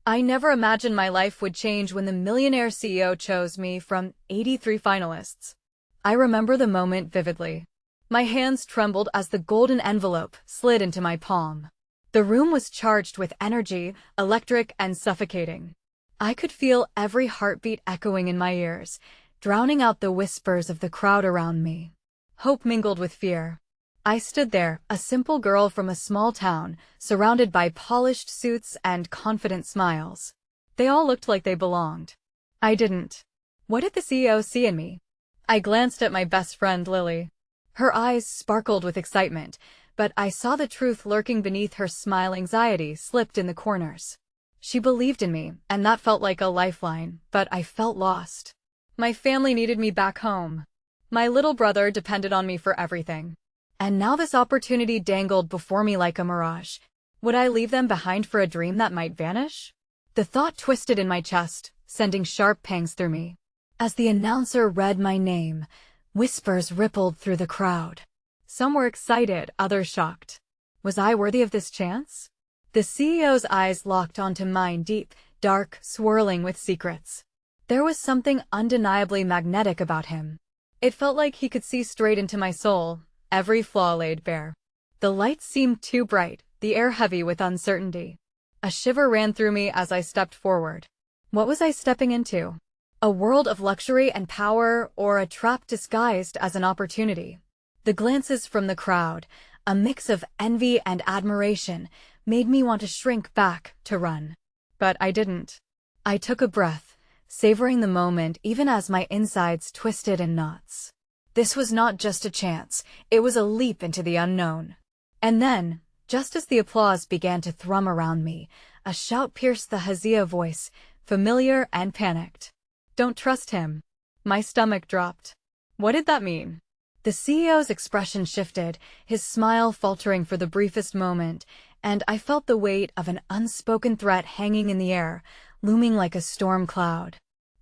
I never imagined my life would change when the Millionaire CEO chose me from 83 finalists. I remember the moment vividly. My hands trembled as the golden envelope slid into my palm. The room was charged with energy, electric and suffocating. I could feel every heartbeat echoing in my ears, drowning out the whispers of the crowd around me. Hope mingled with fear. I stood there, a simple girl from a small town, surrounded by polished suits and confident smiles. They all looked like they belonged. I didn't. What did the CEO see in me? I glanced at my best friend, Lily. Her eyes sparkled with excitement, but I saw the truth lurking beneath her smile. Anxiety slipped in the corners. She believed in me, and that felt like a lifeline, but I felt lost. My family needed me back home. My little brother depended on me for everything. And now this opportunity dangled before me like a mirage. Would I leave them behind for a dream that might vanish? The thought twisted in my chest, sending sharp pangs through me. As the announcer read my name, whispers rippled through the crowd. Some were excited, others shocked. Was I worthy of this chance? The CEO's eyes locked onto mine, deep, dark, swirling with secrets. There was something undeniably magnetic about him. It felt like he could see straight into my soul, every flaw laid bare. The lights seemed too bright, the air heavy with uncertainty. A shiver ran through me as I stepped forward. What was I stepping into? A world of luxury and power, or a trap disguised as an opportunity? The glances from the crowd, a mix of envy and admiration, made me want to shrink back, to run. But I didn't. I took a breath, savoring the moment even as my insides twisted in knots. This was not just a chance, it was a leap into the unknown. And then, just as the applause began to thrum around me, a shout pierced the Hazia voice, familiar and panicked. Don't trust him. My stomach dropped. What did that mean? The CEO's expression shifted, his smile faltering for the briefest moment, and I felt the weight of an unspoken threat hanging in the air, looming like a storm cloud.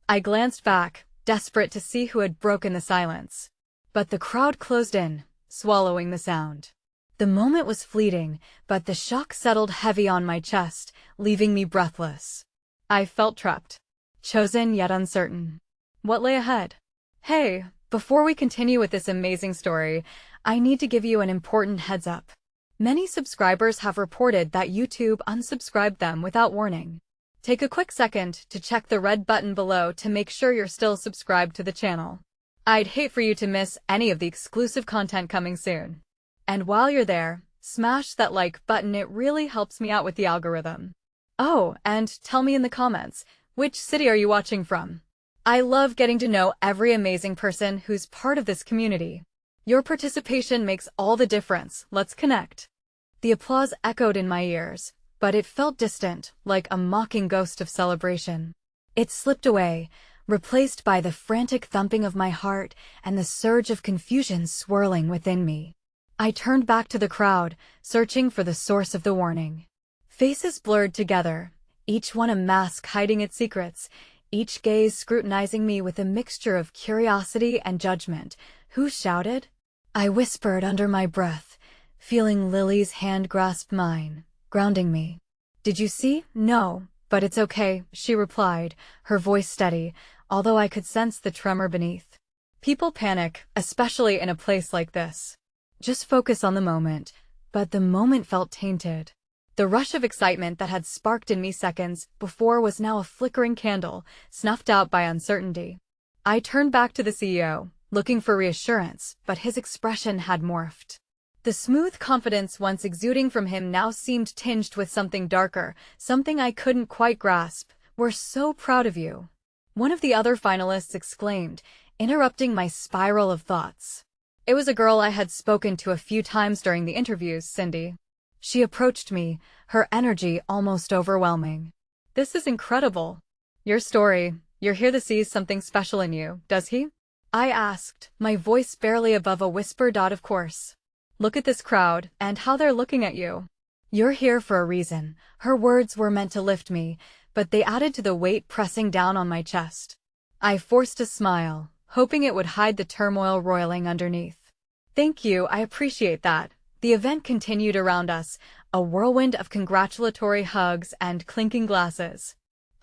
I glanced back, desperate to see who had broken the silence. But the crowd closed in, swallowing the sound. The moment was fleeting, but the shock settled heavy on my chest, leaving me breathless. I felt trapped. Chosen yet uncertain. What lay ahead? Hey, before we continue with this amazing story, I need to give you an important heads up. Many subscribers have reported that YouTube unsubscribed them without warning. Take a quick second to check the red button below to make sure you're still subscribed to the channel. I'd hate for you to miss any of the exclusive content coming soon. And while you're there, smash that like button, it really helps me out with the algorithm. Oh, and tell me in the comments, which city are you watching from? I love getting to know every amazing person who's part of this community. Your participation makes all the difference. Let's connect. The applause echoed in my ears, but it felt distant, like a mocking ghost of celebration. It slipped away, replaced by the frantic thumping of my heart and the surge of confusion swirling within me. I turned back to the crowd, searching for the source of the warning. Faces blurred together, each one a mask hiding its secrets, each gaze scrutinizing me with a mixture of curiosity and judgment. Who shouted? I whispered under my breath, feeling Lily's hand grasp mine, grounding me. Did you see? No, but it's okay, she replied, her voice steady, although I could sense the tremor beneath. People panic, especially in a place like this. Just focus on the moment. But the moment felt tainted. The rush of excitement that had sparked in me seconds before was now a flickering candle, snuffed out by uncertainty. I turned back to the CEO, looking for reassurance, but his expression had morphed. The smooth confidence once exuding from him now seemed tinged with something darker, something I couldn't quite grasp. We're so proud of you, one of the other finalists exclaimed, interrupting my spiral of thoughts. It was a girl I had spoken to a few times during the interviews, Cindy. She approached me, her energy almost overwhelming. This is incredible. Your story, you're here to see something special in you, does he? I asked, my voice barely above a whisper. Of course. Look at this crowd, and how they're looking at you. You're here for a reason. Her words were meant to lift me, but they added to the weight pressing down on my chest. I forced a smile, hoping it would hide the turmoil roiling underneath. Thank you, I appreciate that. The event continued around us, a whirlwind of congratulatory hugs and clinking glasses.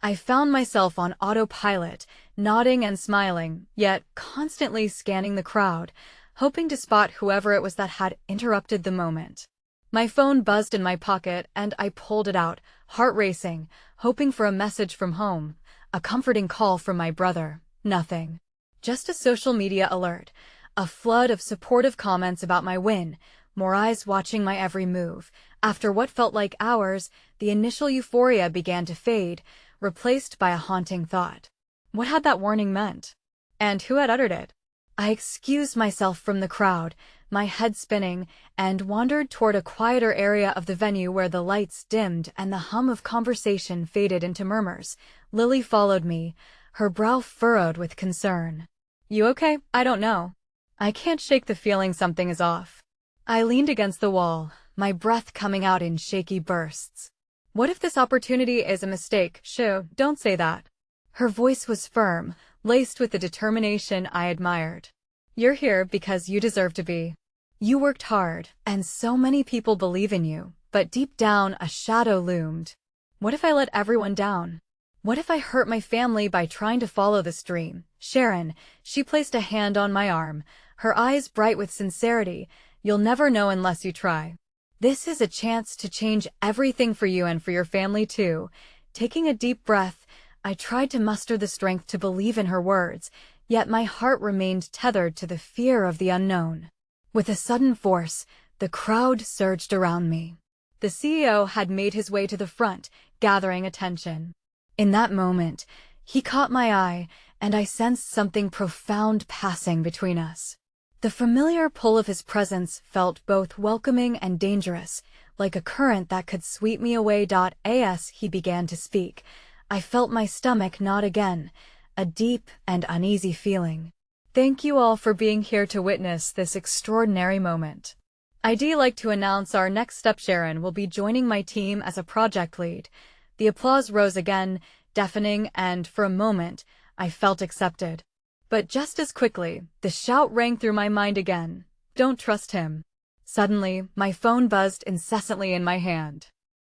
I found myself on autopilot, nodding and smiling, yet constantly scanning the crowd, hoping to spot whoever it was that had interrupted the moment. My phone buzzed in my pocket, and I pulled it out, heart racing, hoping for a message from home, a comforting call from my brother. Nothing. Just a social media alert, a flood of supportive comments about my win, more eyes watching my every move. After what felt like hours, the initial euphoria began to fade, replaced by a haunting thought. What had that warning meant? And who had uttered it? I excused myself from the crowd, my head spinning, and wandered toward a quieter area of the venue where the lights dimmed and the hum of conversation faded into murmurs. Lily followed me, her brow furrowed with concern. "You okay? I don't know. I can't shake the feeling something is off." I leaned against the wall, my breath coming out in shaky bursts. "What if this opportunity is a mistake?" "Shoo, don't say that." Her voice was firm, laced with the determination I admired. "You're here because you deserve to be. You worked hard, and so many people believe in you, but deep down a shadow loomed. What if I let everyone down? What if I hurt my family by trying to follow this dream?" "Sharon," she placed a hand on my arm, her eyes bright with sincerity. "You'll never know unless you try. This is a chance to change everything for you and for your family too." Taking a deep breath, I tried to muster the strength to believe in her words, yet my heart remained tethered to the fear of the unknown. With a sudden force, the crowd surged around me. The CEO had made his way to the front, gathering attention. In that moment, he caught my eye, and I sensed something profound passing between us. The familiar pull of his presence felt both welcoming and dangerous, like a current that could sweep me away. As he began to speak, I felt my stomach knot again, a deep and uneasy feeling. "Thank you all for being here to witness this extraordinary moment. I'd like to announce our next step. Sharon will be joining my team as a project lead." The applause rose again, deafening, and for a moment, I felt accepted. But just as quickly, the shout rang through my mind again. "Don't trust him." Suddenly, my phone buzzed incessantly in my hand.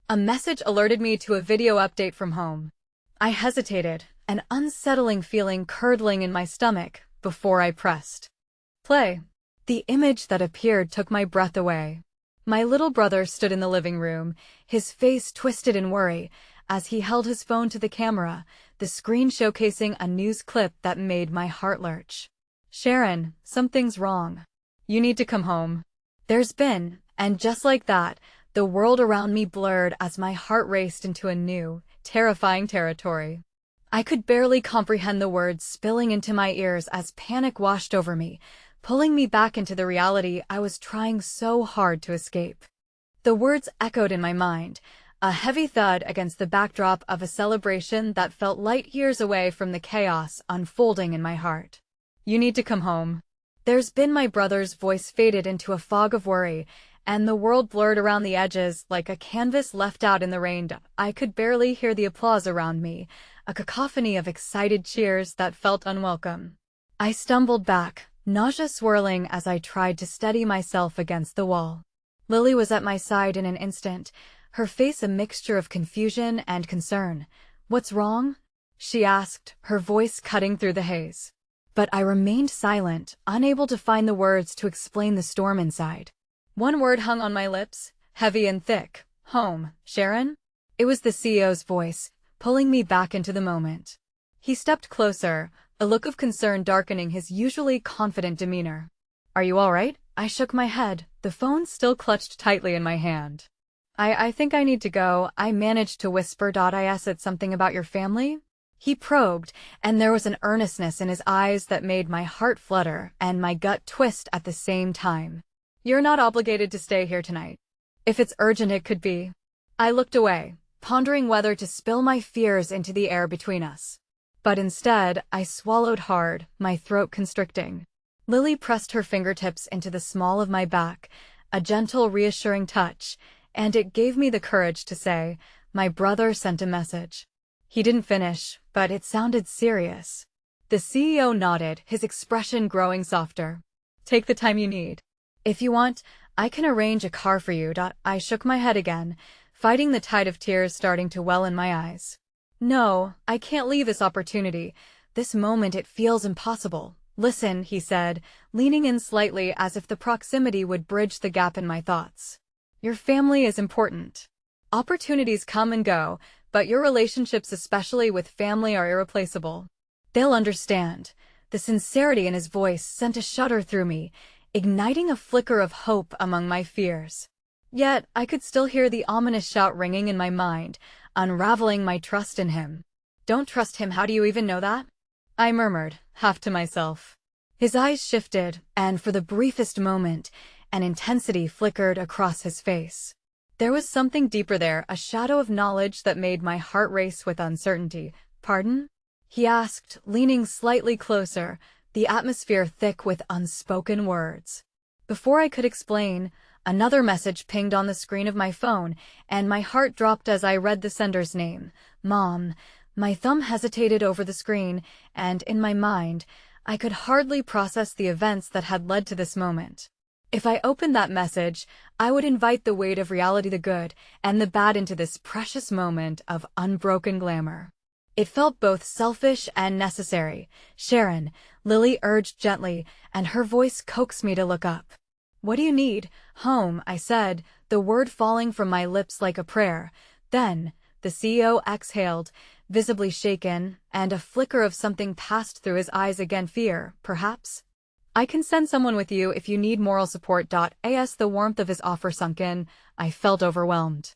A message alerted me to a video update from home. I hesitated, an unsettling feeling curdling in my stomach, before I pressed play. The image that appeared took my breath away. My little brother stood in the living room, his face twisted in worry, as he held his phone to the camera, the screen showcasing a news clip that made my heart lurch. "Sharon, something's wrong. You need to come home." "There's been," and just like that, the world around me blurred as my heart raced into a new, terrifying territory. I could barely comprehend the words spilling into my ears as panic washed over me, pulling me back into the reality I was trying so hard to escape. The words echoed in my mind, a heavy thud against the backdrop of a celebration that felt light years away from the chaos unfolding in my heart. "You need to come home." "There's been." My brother's voice faded into a fog of worry, and the world blurred around the edges like a canvas left out in the rain. I could barely hear the applause around me, a cacophony of excited cheers that felt unwelcome. I stumbled back, nausea swirling as I tried to steady myself against the wall. Lily was at my side in an instant, her face a mixture of confusion and concern. "What's wrong?" she asked, her voice cutting through the haze. But I remained silent, unable to find the words to explain the storm inside. One word hung on my lips, heavy and thick. "Home, Sharon?" It was the CEO's voice, pulling me back into the moment. He stepped closer, a look of concern darkening his usually confident demeanor. "Are you all right?" I shook my head, the phone still clutched tightly in my hand. I think I need to go," I managed to whisper. "I said something about your family?" He probed, and there was an earnestness in his eyes that made my heart flutter and my gut twist at the same time. "You're not obligated to stay here tonight. If it's urgent, it could be." I looked away, pondering whether to spill my fears into the air between us. But instead, I swallowed hard, my throat constricting. Lily pressed her fingertips into the small of my back, a gentle, reassuring touch, and it gave me the courage to say, "My brother sent a message." He didn't finish, but it sounded serious. The CEO nodded, his expression growing softer. "Take the time you need. If you want, I can arrange a car for you. I shook my head again, fighting the tide of tears starting to well in my eyes. No, I can't leave this opportunity. This moment it feels impossible. Listen, he said, leaning in slightly as if the proximity would bridge the gap in my thoughts. Your family is important. Opportunities come and go, but your relationships, especially with family, are irreplaceable. They'll understand. The sincerity in his voice sent a shudder through me, igniting a flicker of hope among my fears. Yet, I could still hear the ominous shout ringing in my mind, unraveling my trust in him. Don't trust him? How do you even know that? I murmured, half to myself. His eyes shifted, and for the briefest moment, an intensity flickered across his face. There was something deeper there, a shadow of knowledge that made my heart race with uncertainty. Pardon? He asked, leaning slightly closer, the atmosphere thick with unspoken words. Before I could explain, another message pinged on the screen of my phone, and my heart dropped as I read the sender's name. Mom. My thumb hesitated over the screen, and in my mind, I could hardly process the events that had led to this moment. If I opened that message, I would invite the weight of reality, the good and the bad, into this precious moment of unbroken glamour. It felt both selfish and necessary. Sharon, Lily urged gently, and her voice coaxed me to look up. What do you need? Home, I said, the word falling from my lips like a prayer. Then, the CEO exhaled, visibly shaken, and a flicker of something passed through his eyes again. Fear, perhaps? I can send someone with you if you need moral support. As the warmth of his offer sunk in, I felt overwhelmed.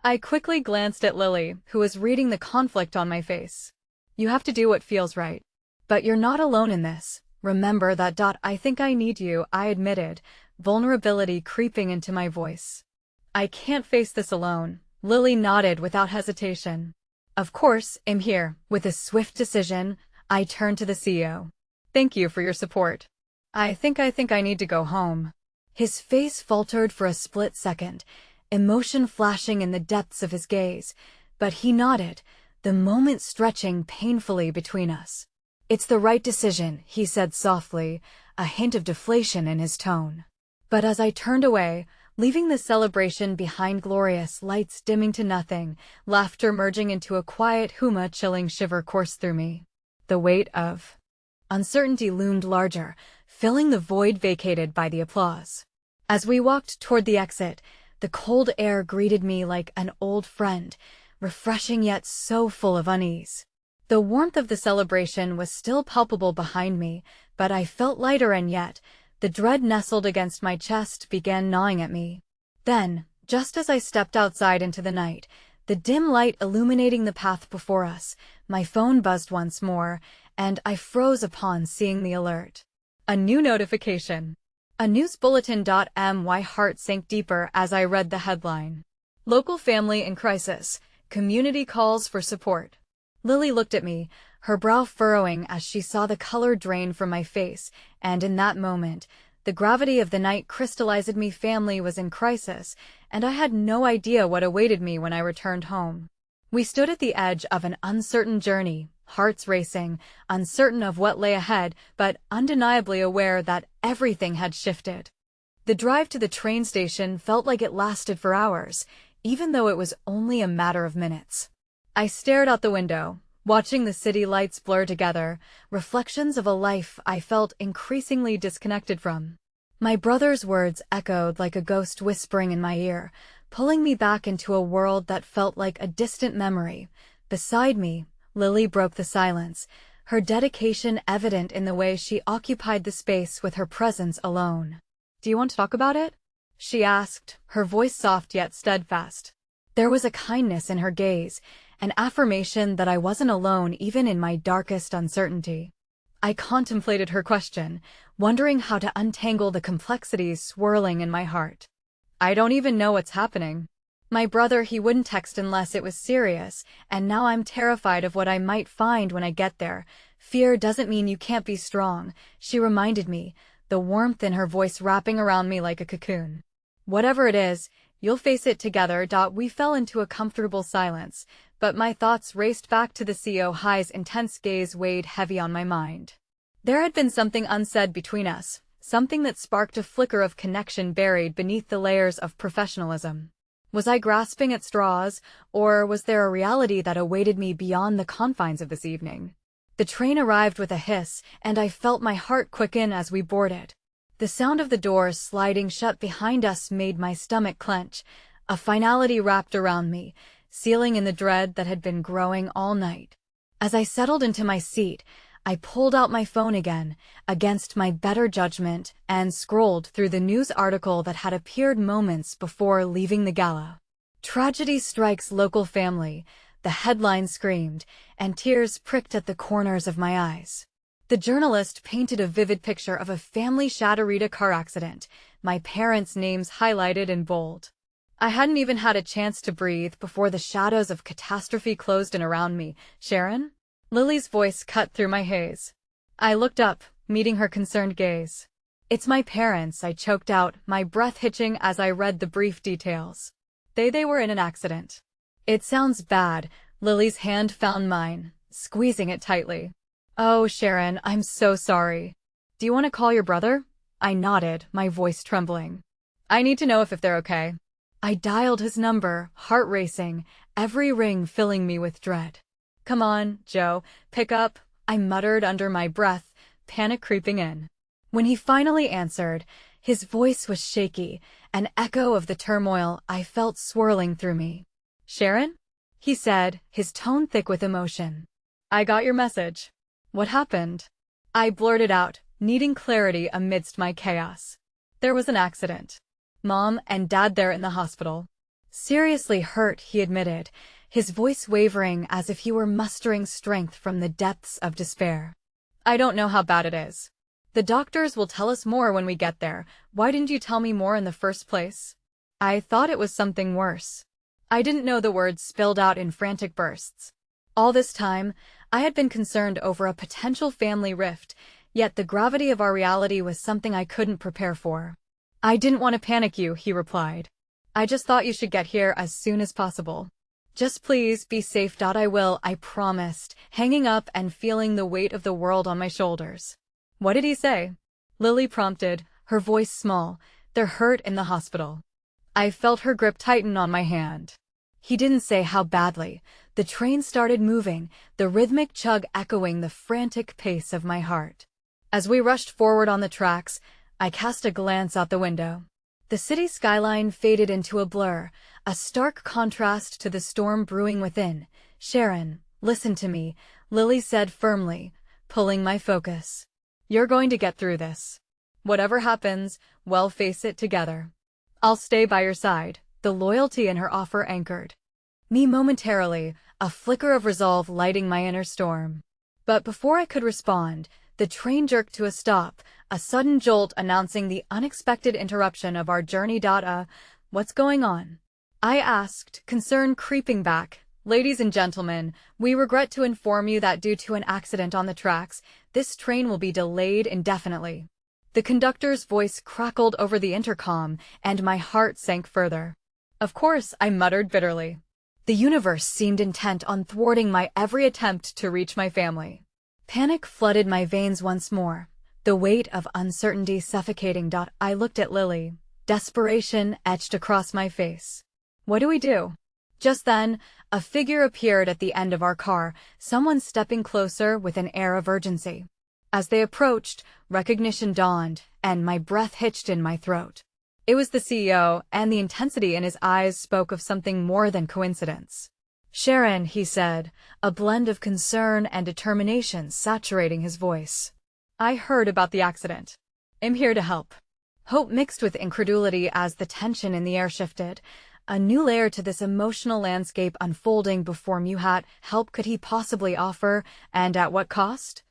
I quickly glanced at Lily, who was reading the conflict on my face. You have to do what feels right. But you're not alone in this. Remember that. I think I need you, I admitted, vulnerability creeping into my voice. I can't face this alone. Lily nodded without hesitation. Of course, I'm here. With a swift decision, I turned to the CEO. Thank you for your support. I think I need to go home. His face faltered for a split second, emotion flashing in the depths of his gaze, but he nodded, the moment stretching painfully between us. It's the right decision, he said softly, a hint of deflation in his tone. But as I turned away, leaving the celebration behind, glorious lights dimming to nothing, laughter merging into a quiet hum, a chilling shiver coursed through me. The weight of uncertainty loomed larger, filling the void vacated by the applause. As we walked toward the exit, the cold air greeted me like an old friend, refreshing yet so full of unease. The warmth of the celebration was still palpable behind me, but I felt lighter, and yet the dread nestled against my chest began gnawing at me. Then, just as I stepped outside into the night, the dim light illuminating the path before us, my phone buzzed once more, and I froze upon seeing the alert. A new notification. A news bulletin. My heart sank deeper as I read the headline. Local family in crisis. Community calls for support. Lily looked at me, her brow furrowing as she saw the color drain from my face, and in that moment, the gravity of the night crystallized me. Family was in crisis, and I had no idea what awaited me when I returned home. We stood at the edge of an uncertain journey, hearts racing, uncertain of what lay ahead, but undeniably aware that everything had shifted. The drive to the train station felt like it lasted for hours, even though it was only a matter of minutes. I stared out the window, watching the city lights blur together, reflections of a life I felt increasingly disconnected from. My brother's words echoed like a ghost whispering in my ear, pulling me back into a world that felt like a distant memory. Beside me, Lily broke the silence, her dedication evident in the way she occupied the space with her presence alone. Do you want to talk about it? She asked, her voice soft yet steadfast. There was a kindness in her gaze, an affirmation that I wasn't alone even in my darkest uncertainty. I contemplated her question, wondering how to untangle the complexities swirling in my heart. I don't even know what's happening. My brother, he wouldn't text unless it was serious, and now I'm terrified of what I might find when I get there. Fear doesn't mean you can't be strong, she reminded me, the warmth in her voice wrapping around me like a cocoon. Whatever it is, you'll face it together. We fell into a comfortable silence, but my thoughts raced back to the CO's intense gaze weighed heavy on my mind. There had been something unsaid between us, something that sparked a flicker of connection buried beneath the layers of professionalism. Was I grasping at straws, or was there a reality that awaited me beyond the confines of this evening? The train arrived with a hiss, and I felt my heart quicken as we boarded. The sound of the doors sliding shut behind us made my stomach clench, a finality wrapped around me, sealing in the dread that had been growing all night. As I settled into my seat, I pulled out my phone again, against my better judgment, and scrolled through the news article that had appeared moments before leaving the gala. "Tragedy strikes local family," the headline screamed, and tears pricked at the corners of my eyes. The journalist painted a vivid picture of a family shattered a car accident, my parents' names highlighted in bold. I hadn't even had a chance to breathe before the shadows of catastrophe closed in around me. "Sharon?" Lily's voice cut through my haze. I looked up, meeting her concerned gaze. "It's my parents," I choked out, my breath hitching as I read the brief details. They were in an accident." "It sounds bad." Lily's hand found mine, squeezing it tightly. "Oh, Sharon, I'm so sorry. Do you want to call your brother?" I nodded, my voice trembling. "I need to know if they're okay." I dialed his number, heart racing, every ring filling me with dread. "Come on, Joe, pick up," I muttered under my breath, panic creeping in. When he finally answered, his voice was shaky, an echo of the turmoil I felt swirling through me. "Sharon?" he said, his tone thick with emotion. "I got your message." "What happened?" I blurted out, needing clarity amidst my chaos. "There was an accident. Mom and Dad there in the hospital." "Seriously hurt," he admitted, his voice wavering as if he were mustering strength from the depths of despair. "I don't know how bad it is. The doctors will tell us more when we get there. Why didn't you tell me more in the first place?" "I thought it was something worse." I didn't know the words spilled out in frantic bursts. All this time, I had been concerned over a potential family rift, yet the gravity of our reality was something I couldn't prepare for. "I didn't want to panic you," he replied. "I just thought you should get here as soon as possible. Just please be safe." "I will," I promised, hanging up and feeling the weight of the world on my shoulders. "What did he say?" Lily prompted, her voice small. "They're hurt in the hospital." I felt her grip tighten on my hand. "He didn't say how badly." The train started moving, the rhythmic chug echoing the frantic pace of my heart. As we rushed forward on the tracks, I cast a glance out the window. The city skyline faded into a blur, a stark contrast to the storm brewing within. "Sharon, listen to me," Lily said firmly, pulling my focus. "You're going to get through this. Whatever happens, we'll face it together. I'll stay by your side." The loyalty in her offer anchored me momentarily, a flicker of resolve lighting my inner storm. But before I could respond, the train jerked to a stop, a sudden jolt announcing the unexpected interruption of our journey. "What's going on?" I asked, concern creeping back. "Ladies and gentlemen, we regret to inform you that due to an accident on the tracks, this train will be delayed indefinitely." The conductor's voice crackled over the intercom, and my heart sank further. "Of course," I muttered bitterly. The universe seemed intent on thwarting my every attempt to reach my family. Panic flooded my veins once more, the weight of uncertainty suffocating. I looked at Lily, desperation etched across my face. "What do we do?" Just then, a figure appeared at the end of our car, someone stepping closer with an air of urgency. As they approached, recognition dawned, and my breath hitched in my throat. It was the CEO, and the intensity in his eyes spoke of something more than coincidence. "Sharon," he said, a blend of concern and determination saturating his voice. "I heard about the accident. I'm here to help." Hope mixed with incredulity as the tension in the air shifted, a new layer to this emotional landscape unfolding before me. What help could he possibly offer, and at what cost?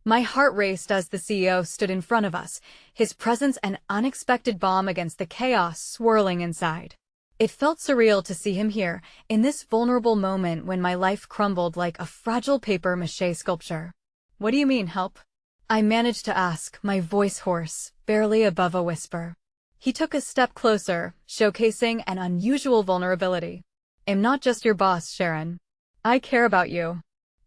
My heart raced as the CEO stood in front of us, his presence an unexpected balm against the chaos swirling inside. It felt surreal to see him here, in this vulnerable moment when my life crumbled like a fragile papier-mâché sculpture. "What do you mean, help?" I managed to ask, my voice hoarse, barely above a whisper. He took a step closer, showcasing an unusual vulnerability. "I'm not just your boss, Sharon. I care about you.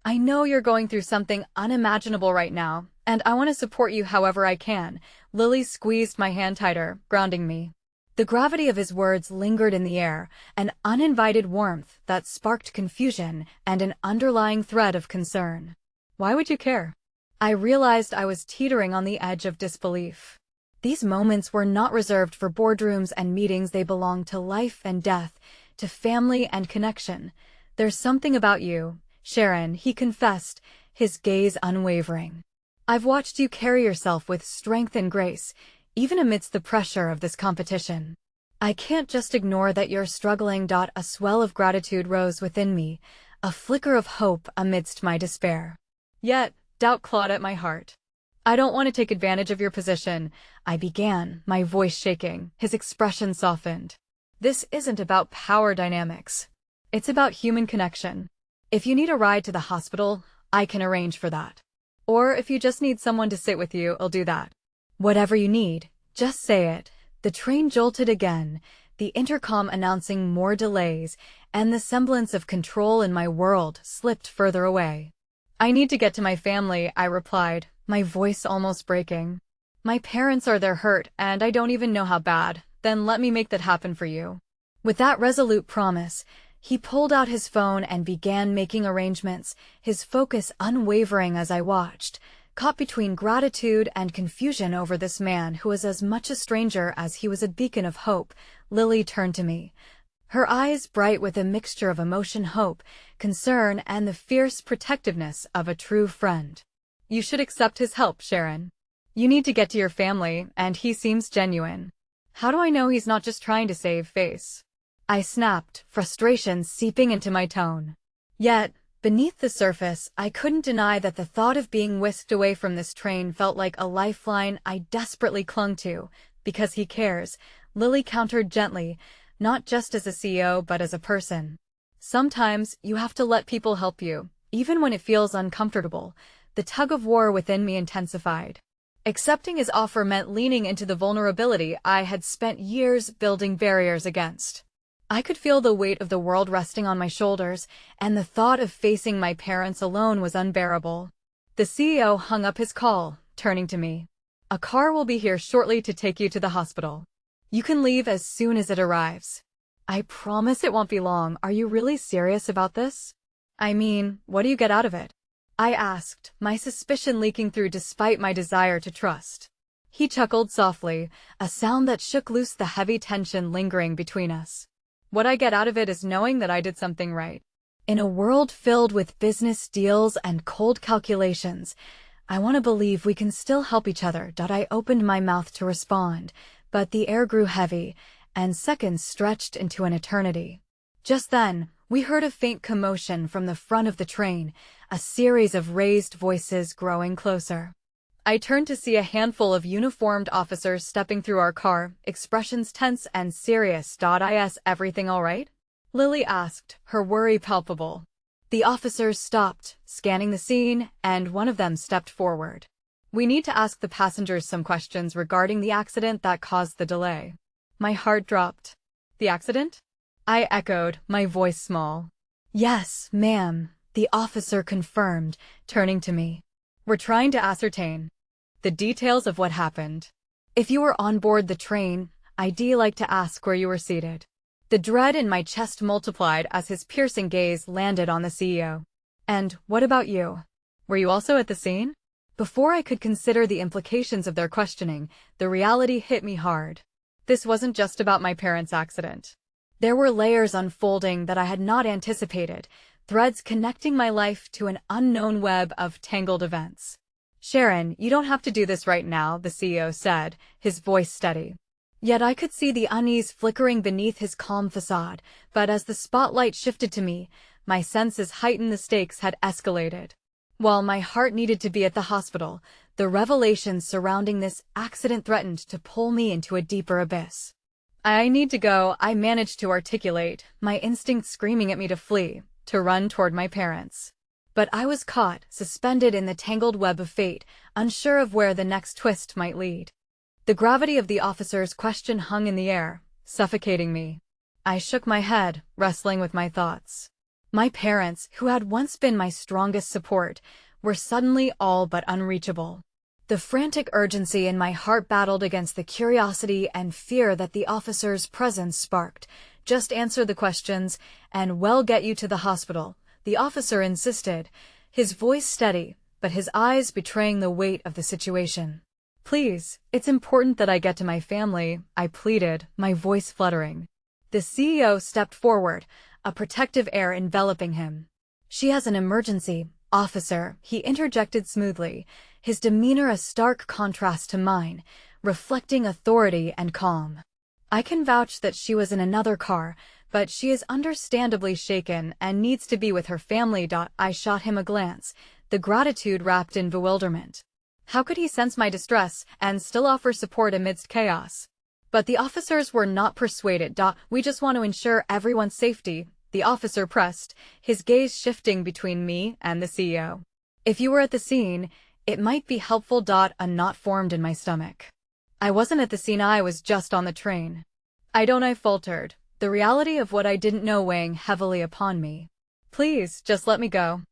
I know you're going through something unimaginable right now, And I want to support you however I can. Lily squeezed my hand tighter, grounding me. The gravity of his words lingered in the air, an uninvited warmth that sparked confusion and an underlying thread of concern. Why would you care? I realized I was teetering on the edge of disbelief. These moments were not reserved for boardrooms and meetings. They belonged to life and death, to family and connection. There's something about you, Sharon, he confessed, his gaze unwavering. I've watched you carry yourself with strength and grace, even amidst the pressure of this competition. I can't just ignore that you're struggling. A swell of gratitude rose within me, a flicker of hope amidst my despair. Yet, doubt clawed at my heart. I don't want to take advantage of your position, I began, my voice shaking. His expression softened. This isn't about power dynamics. It's about human connection. If you need a ride to the hospital, I can arrange for that. Or if you just need someone to sit with you, I'll do that. Whatever you need, just say it. The train jolted again, the intercom announcing more delays, and the semblance of control in my world slipped further away. I need to get to my family, I replied, my voice almost breaking. My parents are there hurt, and I don't even know how bad. Then let me make that happen for you. With that resolute promise, he pulled out his phone and began making arrangements, his focus unwavering as I watched, caught between gratitude and confusion over this man who was as much a stranger as he was a beacon of hope. Lily turned to me, her eyes bright with a mixture of emotion, hope, concern, and the fierce protectiveness of a true friend. You should accept his help, Sharon. You need to get to your family, and he seems genuine. How do I know he's not just trying to save face? I snapped, frustration seeping into my tone. Yet, beneath the surface, I couldn't deny that the thought of being whisked away from this train felt like a lifeline I desperately clung to. Because he cares, Lily countered gently, not just as a CEO but as a person. Sometimes, you have to let people help you, even when it feels uncomfortable. The tug-of-war within me intensified. Accepting his offer meant leaning into the vulnerability I had spent years building barriers against. I could feel the weight of the world resting on my shoulders, and the thought of facing my parents alone was unbearable. The CEO hung up his call, turning to me. A car will be here shortly to take you to the hospital. You can leave as soon as it arrives. I promise it won't be long. Are you really serious about this? I mean, what do you get out of it? I asked, my suspicion leaking through despite my desire to trust. He chuckled softly, a sound that shook loose the heavy tension lingering between us. What I get out of it is knowing that I did something right. In a world filled with business deals and cold calculations, I want to believe we can still help each other. I opened my mouth to respond, but the air grew heavy, and seconds stretched into an eternity. Just then, we heard a faint commotion from the front of the train, a series of raised voices growing closer. I turned to see a handful of uniformed officers stepping through our car, expressions tense and serious. Is everything all right? Lily asked, her worry palpable. The officers stopped, scanning the scene, and one of them stepped forward. We need to ask the passengers some questions regarding the accident that caused the delay. My heart dropped. The accident? I echoed, my voice small. Yes, ma'am, the officer confirmed, turning to me. We're trying to ascertain the details of what happened. If you were on board the train, I'd like to ask where you were seated. The dread in my chest multiplied as his piercing gaze landed on the CEO. And what about you? Were you also at the scene? Before I could consider the implications of their questioning, the reality hit me hard. This wasn't just about my parents' accident. There were layers unfolding that I had not anticipated, threads connecting my life to an unknown web of tangled events. Sharon, you don't have to do this right now, the CEO said, his voice steady. Yet I could see the unease flickering beneath his calm facade, but as the spotlight shifted to me, my senses heightened. The stakes had escalated. While my heart needed to be at the hospital, the revelations surrounding this accident threatened to pull me into a deeper abyss. I need to go, I managed to articulate, my instinct screaming at me to flee, to run toward my parents. But I was caught, suspended in the tangled web of fate, unsure of where the next twist might lead. The gravity of the officer's question hung in the air, suffocating me. I shook my head, wrestling with my thoughts. My parents, who had once been my strongest support, were suddenly all but unreachable. The frantic urgency in my heart battled against the curiosity and fear that the officer's presence sparked. "Just answer the questions, and we'll get you to the hospital," the officer insisted, his voice steady, but his eyes betraying the weight of the situation. "Please, it's important that I get to my family," I pleaded, my voice fluttering. The CEO stepped forward, a protective air enveloping him. "She has an emergency, officer," he interjected smoothly, his demeanor a stark contrast to mine, reflecting authority and calm. "I can vouch that she was in another car, but she is understandably shaken and needs to be with her family." I shot him a glance, the gratitude wrapped in bewilderment. How could he sense my distress and still offer support amidst chaos? But the officers were not persuaded. "We just want to ensure everyone's safety," the officer pressed, his gaze shifting between me and the CEO. "If you were at the scene, it might be helpful." A knot formed in my stomach. "I wasn't at the scene, I was just on the train." I faltered, the reality of what I didn't know weighing heavily upon me. "Please, just let me go.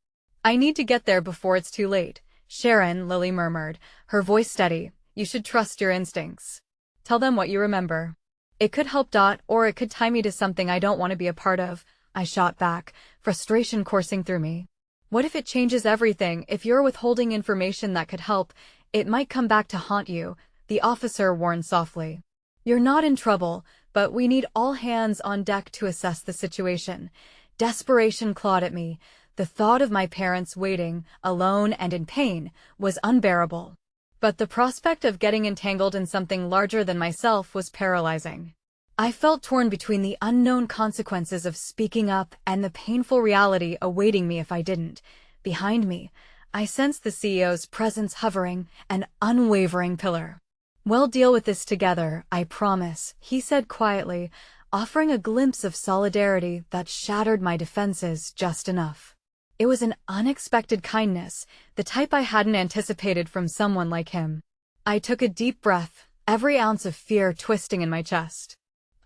I need to get there before it's too late," Sharon, Lily murmured, her voice steady. "You should trust your instincts. Tell them what you remember. It could help. Or it could tie me to something I don't want to be a part of," I shot back, frustration coursing through me. "What if it changes everything? If you're withholding information that could help, it might come back to haunt you," the officer warned softly. "You're not in trouble, but we need all hands on deck to assess the situation." Desperation clawed at me. The thought of my parents waiting, alone and in pain, was unbearable. But the prospect of getting entangled in something larger than myself was paralyzing. I felt torn between the unknown consequences of speaking up and the painful reality awaiting me if I didn't. Behind me, I sensed the CEO's presence hovering, an unwavering pillar. "We'll deal with this together, I promise," he said quietly, offering a glimpse of solidarity that shattered my defenses just enough. It was an unexpected kindness, the type I hadn't anticipated from someone like him. I took a deep breath, every ounce of fear twisting in my chest.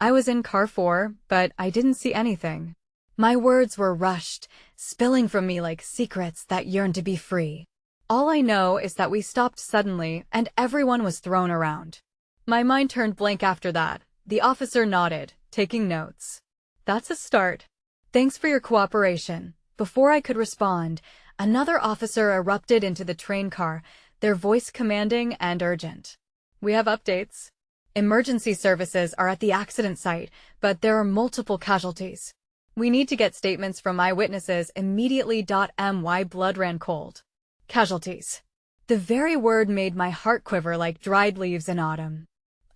I was in car 4, but I didn't see anything. My words were rushed, spilling from me like secrets that yearned to be free. All I know is that we stopped suddenly and everyone was thrown around. My mind turned blank after that. The officer nodded, taking notes. "That's a start. Thanks for your cooperation." Before I could respond, another officer erupted into the train car, their voice commanding and urgent. "We have updates. Emergency services are at the accident site, but there are multiple casualties. We need to get statements from eyewitnesses immediately." My blood ran cold. Casualties. The very word made my heart quiver like dried leaves in autumn.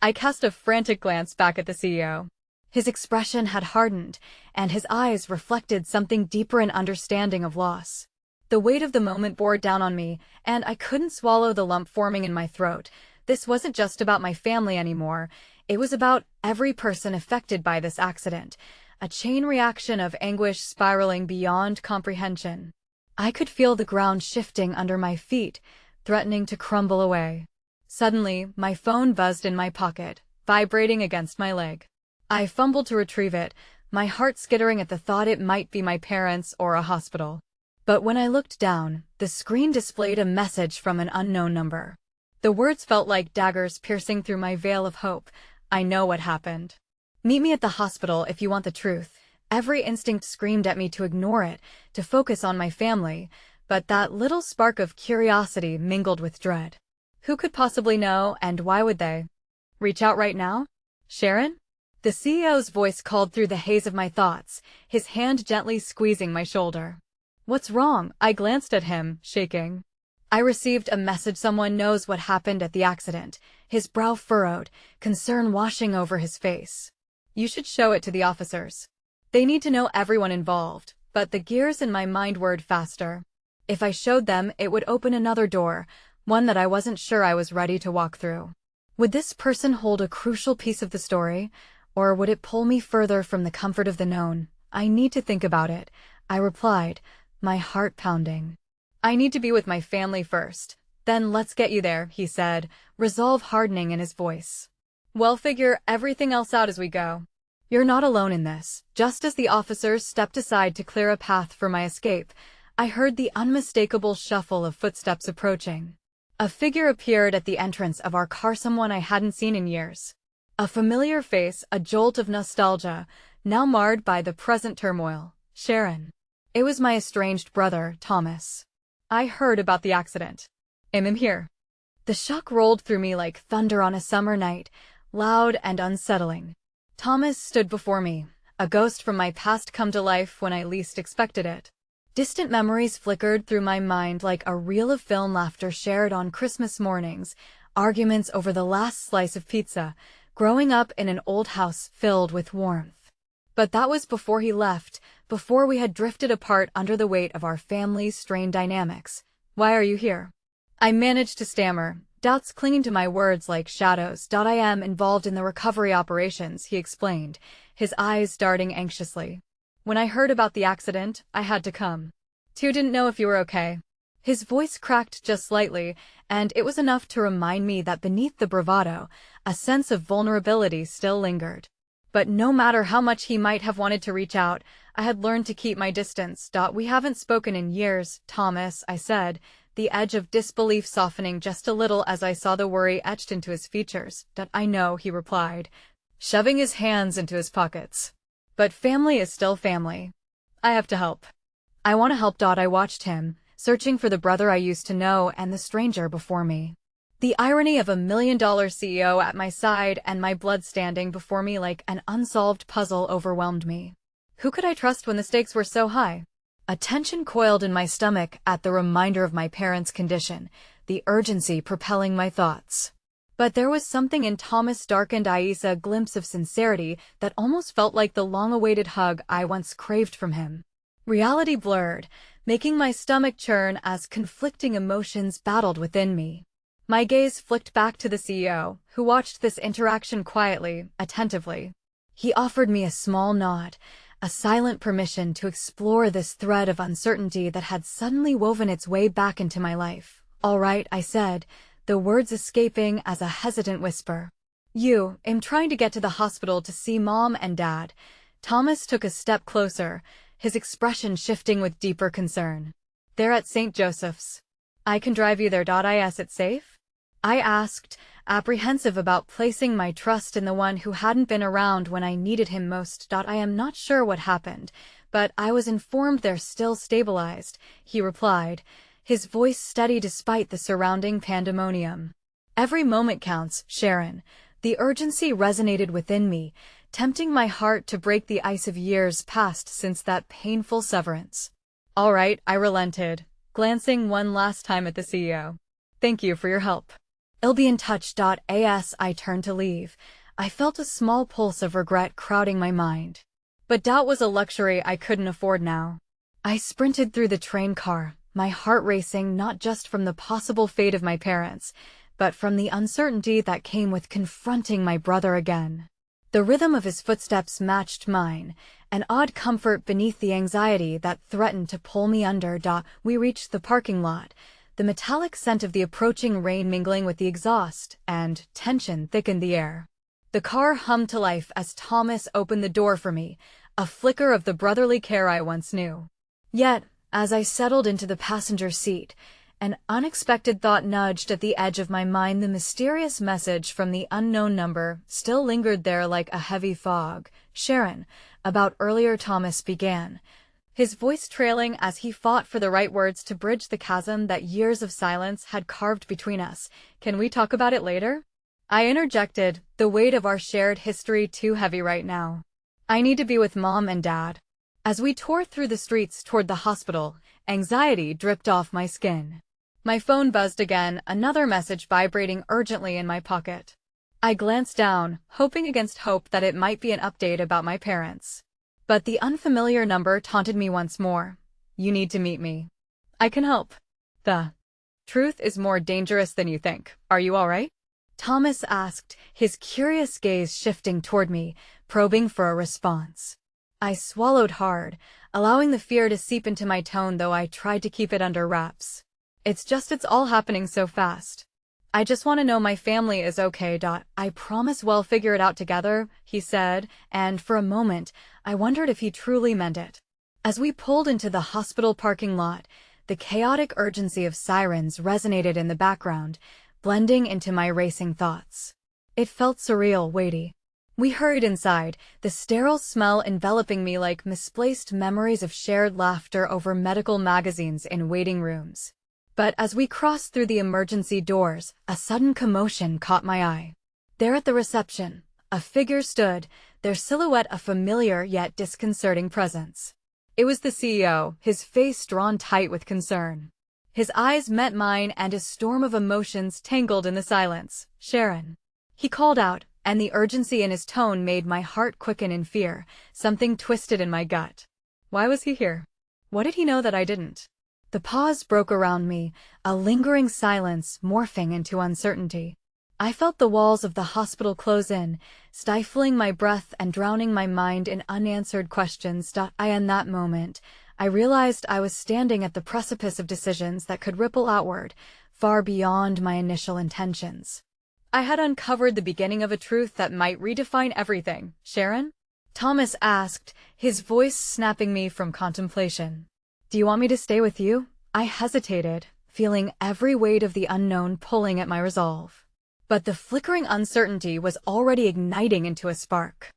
I cast a frantic glance back at the CEO. His expression had hardened, and his eyes reflected something deeper, an understanding of loss. The weight of the moment bore down on me, and I couldn't swallow the lump forming in my throat. This wasn't just about my family anymore. It was about every person affected by this accident, a chain reaction of anguish spiraling beyond comprehension. I could feel the ground shifting under my feet, threatening to crumble away. Suddenly, my phone buzzed in my pocket, vibrating against my leg. I fumbled to retrieve it, my heart skittering at the thought it might be my parents or a hospital. But when I looked down, the screen displayed a message from an unknown number. The words felt like daggers piercing through my veil of hope. "I know what happened. Meet me at the hospital if you want the truth." Every instinct screamed at me to ignore it, to focus on my family, but that little spark of curiosity mingled with dread. Who could possibly know, and why would they? "Reach out right now? Sharon?" The CEO's voice called through the haze of my thoughts, his hand gently squeezing my shoulder. "What's wrong?" I glanced at him, shaking. "I received a message. Someone knows what happened at the accident." His brow furrowed, concern washing over his face. "You should show it to the officers. They need to know everyone involved." But the gears in my mind whirred faster. If I showed them, it would open another door, one that I wasn't sure I was ready to walk through. Would this person hold a crucial piece of the story? Or would it pull me further from the comfort of the known? "I need to think about it," I replied, my heart pounding. "I need to be with my family first. Then let's get you there," he said, resolve hardening in his voice. "We'll figure everything else out as we go. You're not alone in this." Just as the officers stepped aside to clear a path for my escape, I heard the unmistakable shuffle of footsteps approaching. A figure appeared at the entrance of our car, someone I hadn't seen in years. A familiar face, a jolt of nostalgia, now marred by the present turmoil. Sharon. It was my estranged brother, Thomas. I heard about the accident. I'm here. The shock rolled through me like thunder on a summer night, loud and unsettling. Thomas stood before me, a ghost from my past come to life when I least expected it. Distant memories flickered through my mind like a reel of film, laughter shared on Christmas mornings, arguments over the last slice of pizza, growing up in an old house filled with warmth. But that was before he left, before we had drifted apart under the weight of our family's strained dynamics. Why are you here? I managed to stammer, doubts clinging to my words like shadows. I am involved in the recovery operations, he explained, his eyes darting anxiously. When I heard about the accident, I had to come. Didn't know if you were okay. His voice cracked just slightly, and it was enough to remind me that beneath the bravado, a sense of vulnerability still lingered. But no matter how much he might have wanted to reach out, I had learned to keep my distance. We haven't spoken in years, Thomas, I said, the edge of disbelief softening just a little as I saw the worry etched into his features. I know, he replied, shoving his hands into his pockets. But family is still family. I have to help. I want to help. I watched him, searching for the brother I used to know and the stranger before me. The irony of $1 million CEO at my side and my blood standing before me like an unsolved puzzle overwhelmed me. Who could I trust when the stakes were so high? A tension coiled in my stomach at the reminder of my parents' condition, the urgency propelling my thoughts. But there was something in Thomas' darkened eyes, a glimpse of sincerity that almost felt like the long-awaited hug I once craved from him. Reality blurred, making my stomach churn as conflicting emotions battled within me. My gaze flicked back to the CEO, who watched this interaction quietly, attentively. He offered me a small nod, a silent permission to explore this thread of uncertainty that had suddenly woven its way back into my life. All right, I said, the words escaping as a hesitant whisper. I'm trying to get to the hospital to see Mom and Dad. Thomas took a step closer, his expression shifting with deeper concern. They're at St. Joseph's. I can drive you there. Is it safe? I asked, apprehensive about placing my trust in the one who hadn't been around when I needed him most. I am not sure what happened, but I was informed they're still stabilized, he replied, his voice steady despite the surrounding pandemonium. Every moment counts, Sharon. The urgency resonated within me, tempting my heart to break the ice of years passed since that painful severance. All right, I relented, glancing one last time at the CEO. Thank you for your help. I'll be in touch. As I turned to leave, I felt a small pulse of regret crowding my mind. But doubt was a luxury I couldn't afford now. I sprinted through the train car, my heart racing not just from the possible fate of my parents, but from the uncertainty that came with confronting my brother again. The rhythm of his footsteps matched mine, an odd comfort beneath the anxiety that threatened to pull me under. We reached the parking lot, the metallic scent of the approaching rain mingling with the exhaust, and tension thickened the air. The car hummed to life as Thomas opened the door for me, a flicker of the brotherly care I once knew. Yet, as I settled into the passenger seat, an unexpected thought nudged at the edge of my mind. The mysterious message from the unknown number still lingered there like a heavy fog. Sharon, about earlier, Thomas began, his voice trailing as he fought for the right words to bridge the chasm that years of silence had carved between us. Can we talk about it later? I interjected, the weight of our shared history too heavy right now. I need to be with Mom and Dad. As we tore through the streets toward the hospital, anxiety dripped off my skin. My phone buzzed again, another message vibrating urgently in my pocket. I glanced down, hoping against hope that it might be an update about my parents. But the unfamiliar number taunted me once more. You need to meet me. I can help. The truth is more dangerous than you think. Are you all right? Thomas asked, his curious gaze shifting toward me, probing for a response. I swallowed hard, allowing the fear to seep into my tone, though I tried to keep it under wraps. It's all happening so fast. I just want to know my family is okay. I promise we'll figure it out together, he said, and for a moment, I wondered if he truly meant it. As we pulled into the hospital parking lot, The chaotic urgency of sirens resonated in the background, blending into my racing thoughts. It felt surreal, weighty. We hurried inside, the sterile smell enveloping me like misplaced memories of shared laughter over medical magazines in waiting rooms. But as we crossed through the emergency doors, a sudden commotion caught my eye. There at the reception, a figure stood, their silhouette a familiar yet disconcerting presence. It was the CEO, his face drawn tight with concern. His eyes met mine and a storm of emotions tangled in the silence. "Sharon." He called out, and the urgency in his tone made my heart quicken in fear, something twisted in my gut. Why was he here? What did he know that I didn't? The pause broke around me, a lingering silence morphing into uncertainty. I felt the walls of the hospital close in, stifling my breath and drowning my mind in unanswered questions. In that moment, I realized I was standing at the precipice of decisions that could ripple outward, far beyond my initial intentions. I had uncovered the beginning of a truth that might redefine everything. "Sharon?" Thomas asked, his voice snapping me from contemplation. "Do you want me to stay with you?" I hesitated, feeling every weight of the unknown pulling at my resolve. But the flickering uncertainty was already igniting into a spark.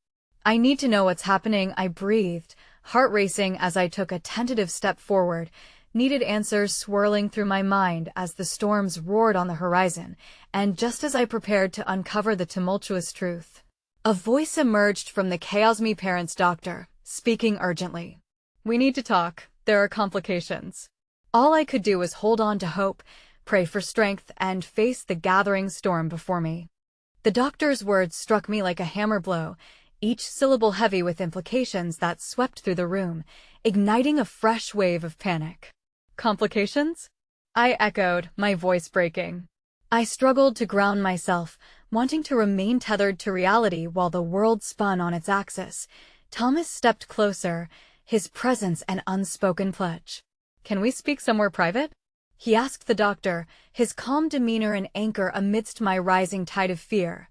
"I need to know what's happening," I breathed, heart racing as I took a tentative step forward, needed answers swirling through my mind as the storms roared on the horizon, and just as I prepared to uncover the tumultuous truth, a voice emerged from the chaos. "Me parents' doctor, speaking urgently. We need to talk, there are complications." All I could do was hold on to hope, pray for strength, and face the gathering storm before me. The doctor's words struck me like a hammer blow, each syllable heavy with implications that swept through the room, igniting a fresh wave of panic. "Complications?" I echoed, my voice breaking. I struggled to ground myself, wanting to remain tethered to reality while the world spun on its axis. Thomas stepped closer, his presence an unspoken pledge. "Can we speak somewhere private?" he asked the doctor, his calm demeanor an anchor amidst my rising tide of fear.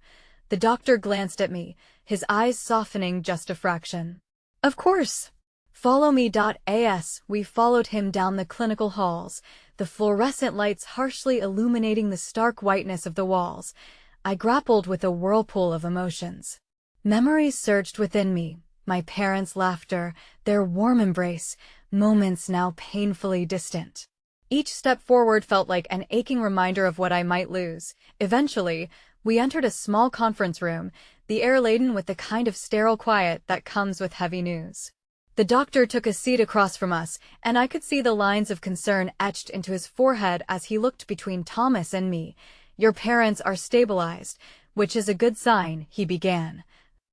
The doctor glanced at me, his eyes softening just a fraction. "Of course. Follow me." As we followed him down the clinical halls, the fluorescent lights harshly illuminating the stark whiteness of the walls, I grappled with a whirlpool of emotions. Memories surged within me, my parents' laughter, their warm embrace, moments now painfully distant. Each step forward felt like an aching reminder of what I might lose. Eventually, we entered a small conference room, the air laden with the kind of sterile quiet that comes with heavy news. The doctor took a seat across from us, and I could see the lines of concern etched into his forehead as he looked between Thomas and me. "Your parents are stabilized, which is a good sign," he began.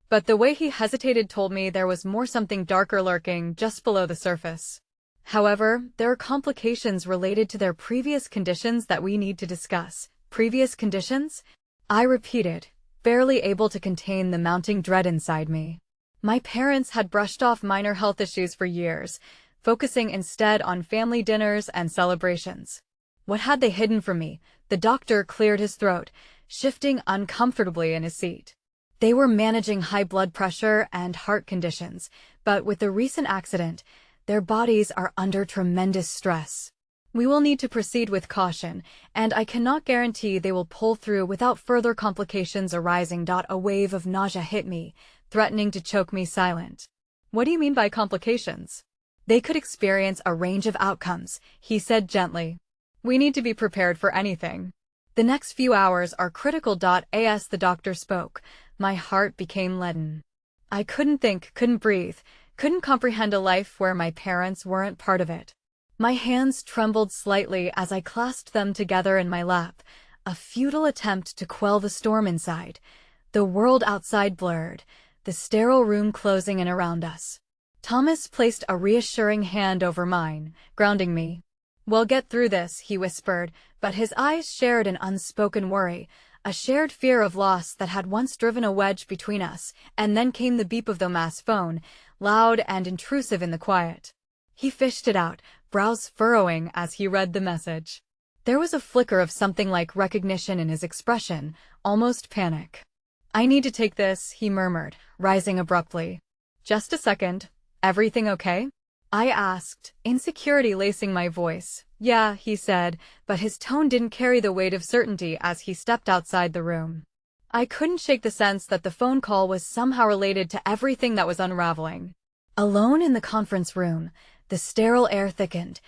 But the way he hesitated told me there was something darker lurking just below the surface. "However, there are complications related to their previous conditions that we need to discuss." "Previous conditions?" I repeated, barely able to contain the mounting dread inside me. My parents had brushed off minor health issues for years, focusing instead on family dinners and celebrations. What had they hidden from me? The doctor cleared his throat, shifting uncomfortably in his seat. "They were managing high blood pressure and heart conditions, but with the recent accident, their bodies are under tremendous stress. We will need to proceed with caution, and I cannot guarantee they will pull through without further complications arising." A wave of nausea hit me, threatening to choke me silent. "What do you mean by complications?" "They could experience a range of outcomes," he said gently. "We need to be prepared for anything. The next few hours are critical." As the doctor spoke, my heart became leaden. I couldn't think, couldn't breathe, couldn't comprehend a life where my parents weren't part of it. My hands trembled slightly as I clasped them together in my lap, a futile attempt to quell the storm inside. The world outside blurred, the sterile room closing in around us. Thomas placed a reassuring hand over mine, grounding me. "We'll get through this," he whispered, but his eyes shared an unspoken worry, a shared fear of loss that had once driven a wedge between us. And then came the beep of the mass phone, loud and intrusive in the quiet. He fished it out, brows furrowing as he read the message. There was a flicker of something like recognition in his expression, almost panic. "I need to take this," he murmured, rising abruptly. "Just a second. Everything okay?" I asked, insecurity lacing my voice. Yeah, he said, but his tone didn't carry the weight of certainty as he stepped outside the room. I couldn't shake the sense that the phone call was somehow related to everything that was unraveling. Alone in the conference room, the sterile air thickened,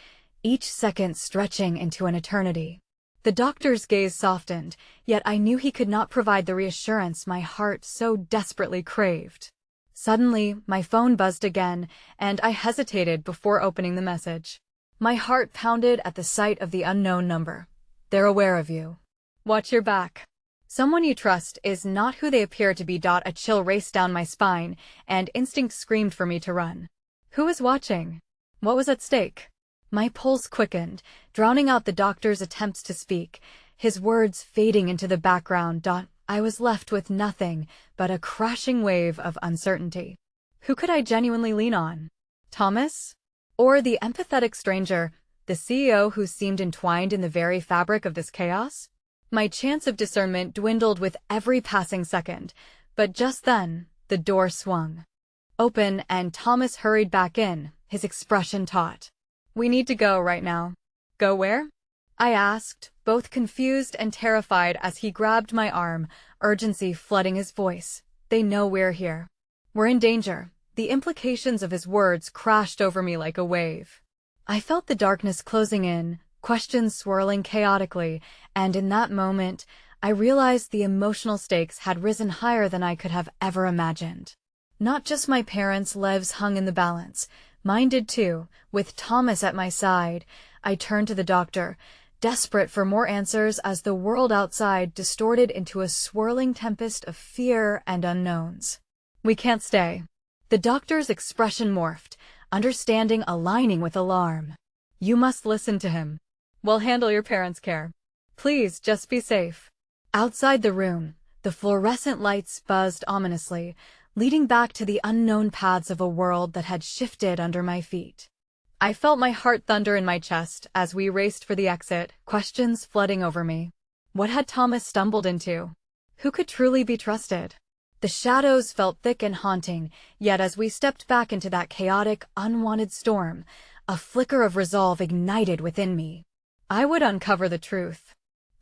each second stretching into an eternity. The doctor's gaze softened, yet I knew he could not provide the reassurance my heart so desperately craved. Suddenly, my phone buzzed again, and I hesitated before opening the message. My heart pounded at the sight of the unknown number. They're aware of you. Watch your back. Someone you trust is not who they appear to be. A chill raced down my spine, and instinct screamed for me to run. Who was watching? What was at stake? My pulse quickened, drowning out the doctor's attempts to speak, his words fading into the background. I was left with nothing but a crashing wave of uncertainty. Who could I genuinely lean on? Thomas? Or the empathetic stranger, the CEO who seemed entwined in the very fabric of this chaos? My chance of discernment dwindled with every passing second, but just then, the door swung open and Thomas hurried back in, his expression taut. We need to go right now. Go where? I asked, both confused and terrified as he grabbed my arm, urgency flooding his voice. They know we're here. We're in danger. The implications of his words crashed over me like a wave. I felt the darkness closing in, questions swirling chaotically, and in that moment, I realized the emotional stakes had risen higher than I could have ever imagined. Not just my parents' lives hung in the balance. Mine did too. With Thomas at my side, I turned to the doctor, desperate for more answers as the world outside distorted into a swirling tempest of fear and unknowns. We can't stay. The doctor's expression morphed, understanding aligning with alarm. You must listen to him. We'll handle your parents' care. Please, just be safe. Outside the room, the fluorescent lights buzzed ominously, leading back to the unknown paths of a world that had shifted under my feet. I felt my heart thunder in my chest as we raced for the exit, questions flooding over me. What had Thomas stumbled into? Who could truly be trusted? The shadows felt thick and haunting, yet as we stepped back into that chaotic, unwanted storm, a flicker of resolve ignited within me. I would uncover the truth.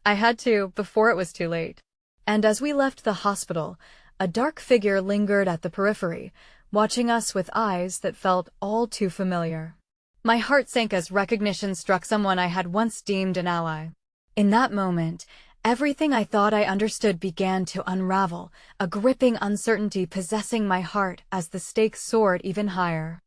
I had to, before it was too late. And as we left the hospital, a dark figure lingered at the periphery, watching us with eyes that felt all too familiar. My heart sank as recognition struck someone I had once deemed an ally. In that moment, everything I thought I understood began to unravel, a gripping uncertainty possessing my heart as the stakes soared even higher.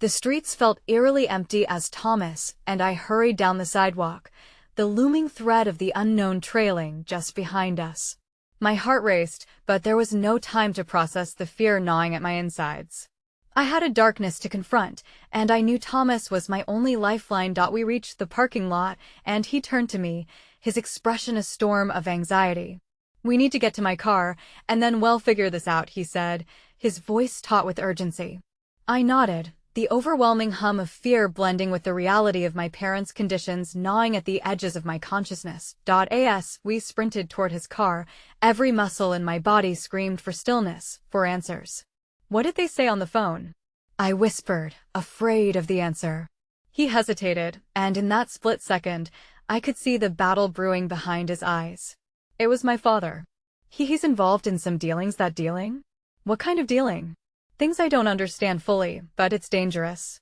The streets felt eerily empty as Thomas and I hurried down the sidewalk, the looming threat of the unknown trailing just behind us. My heart raced, but there was no time to process the fear gnawing at my insides. I had a darkness to confront, and I knew Thomas was my only lifeline. We reached the parking lot, and he turned to me, his expression a storm of anxiety. We need to get to my car, and then we'll figure this out, he said, his voice taut with urgency. I nodded, the overwhelming hum of fear blending with the reality of my parents' conditions gnawing at the edges of my consciousness. As we sprinted toward his car, every muscle in my body screamed for stillness, for answers. What did they say on the phone? I whispered, afraid of the answer. He hesitated, and in that split second, I could see the battle brewing behind his eyes. It was my father. He's involved in some dealings. That dealing? What kind of dealing? Things I don't understand fully, but it's dangerous.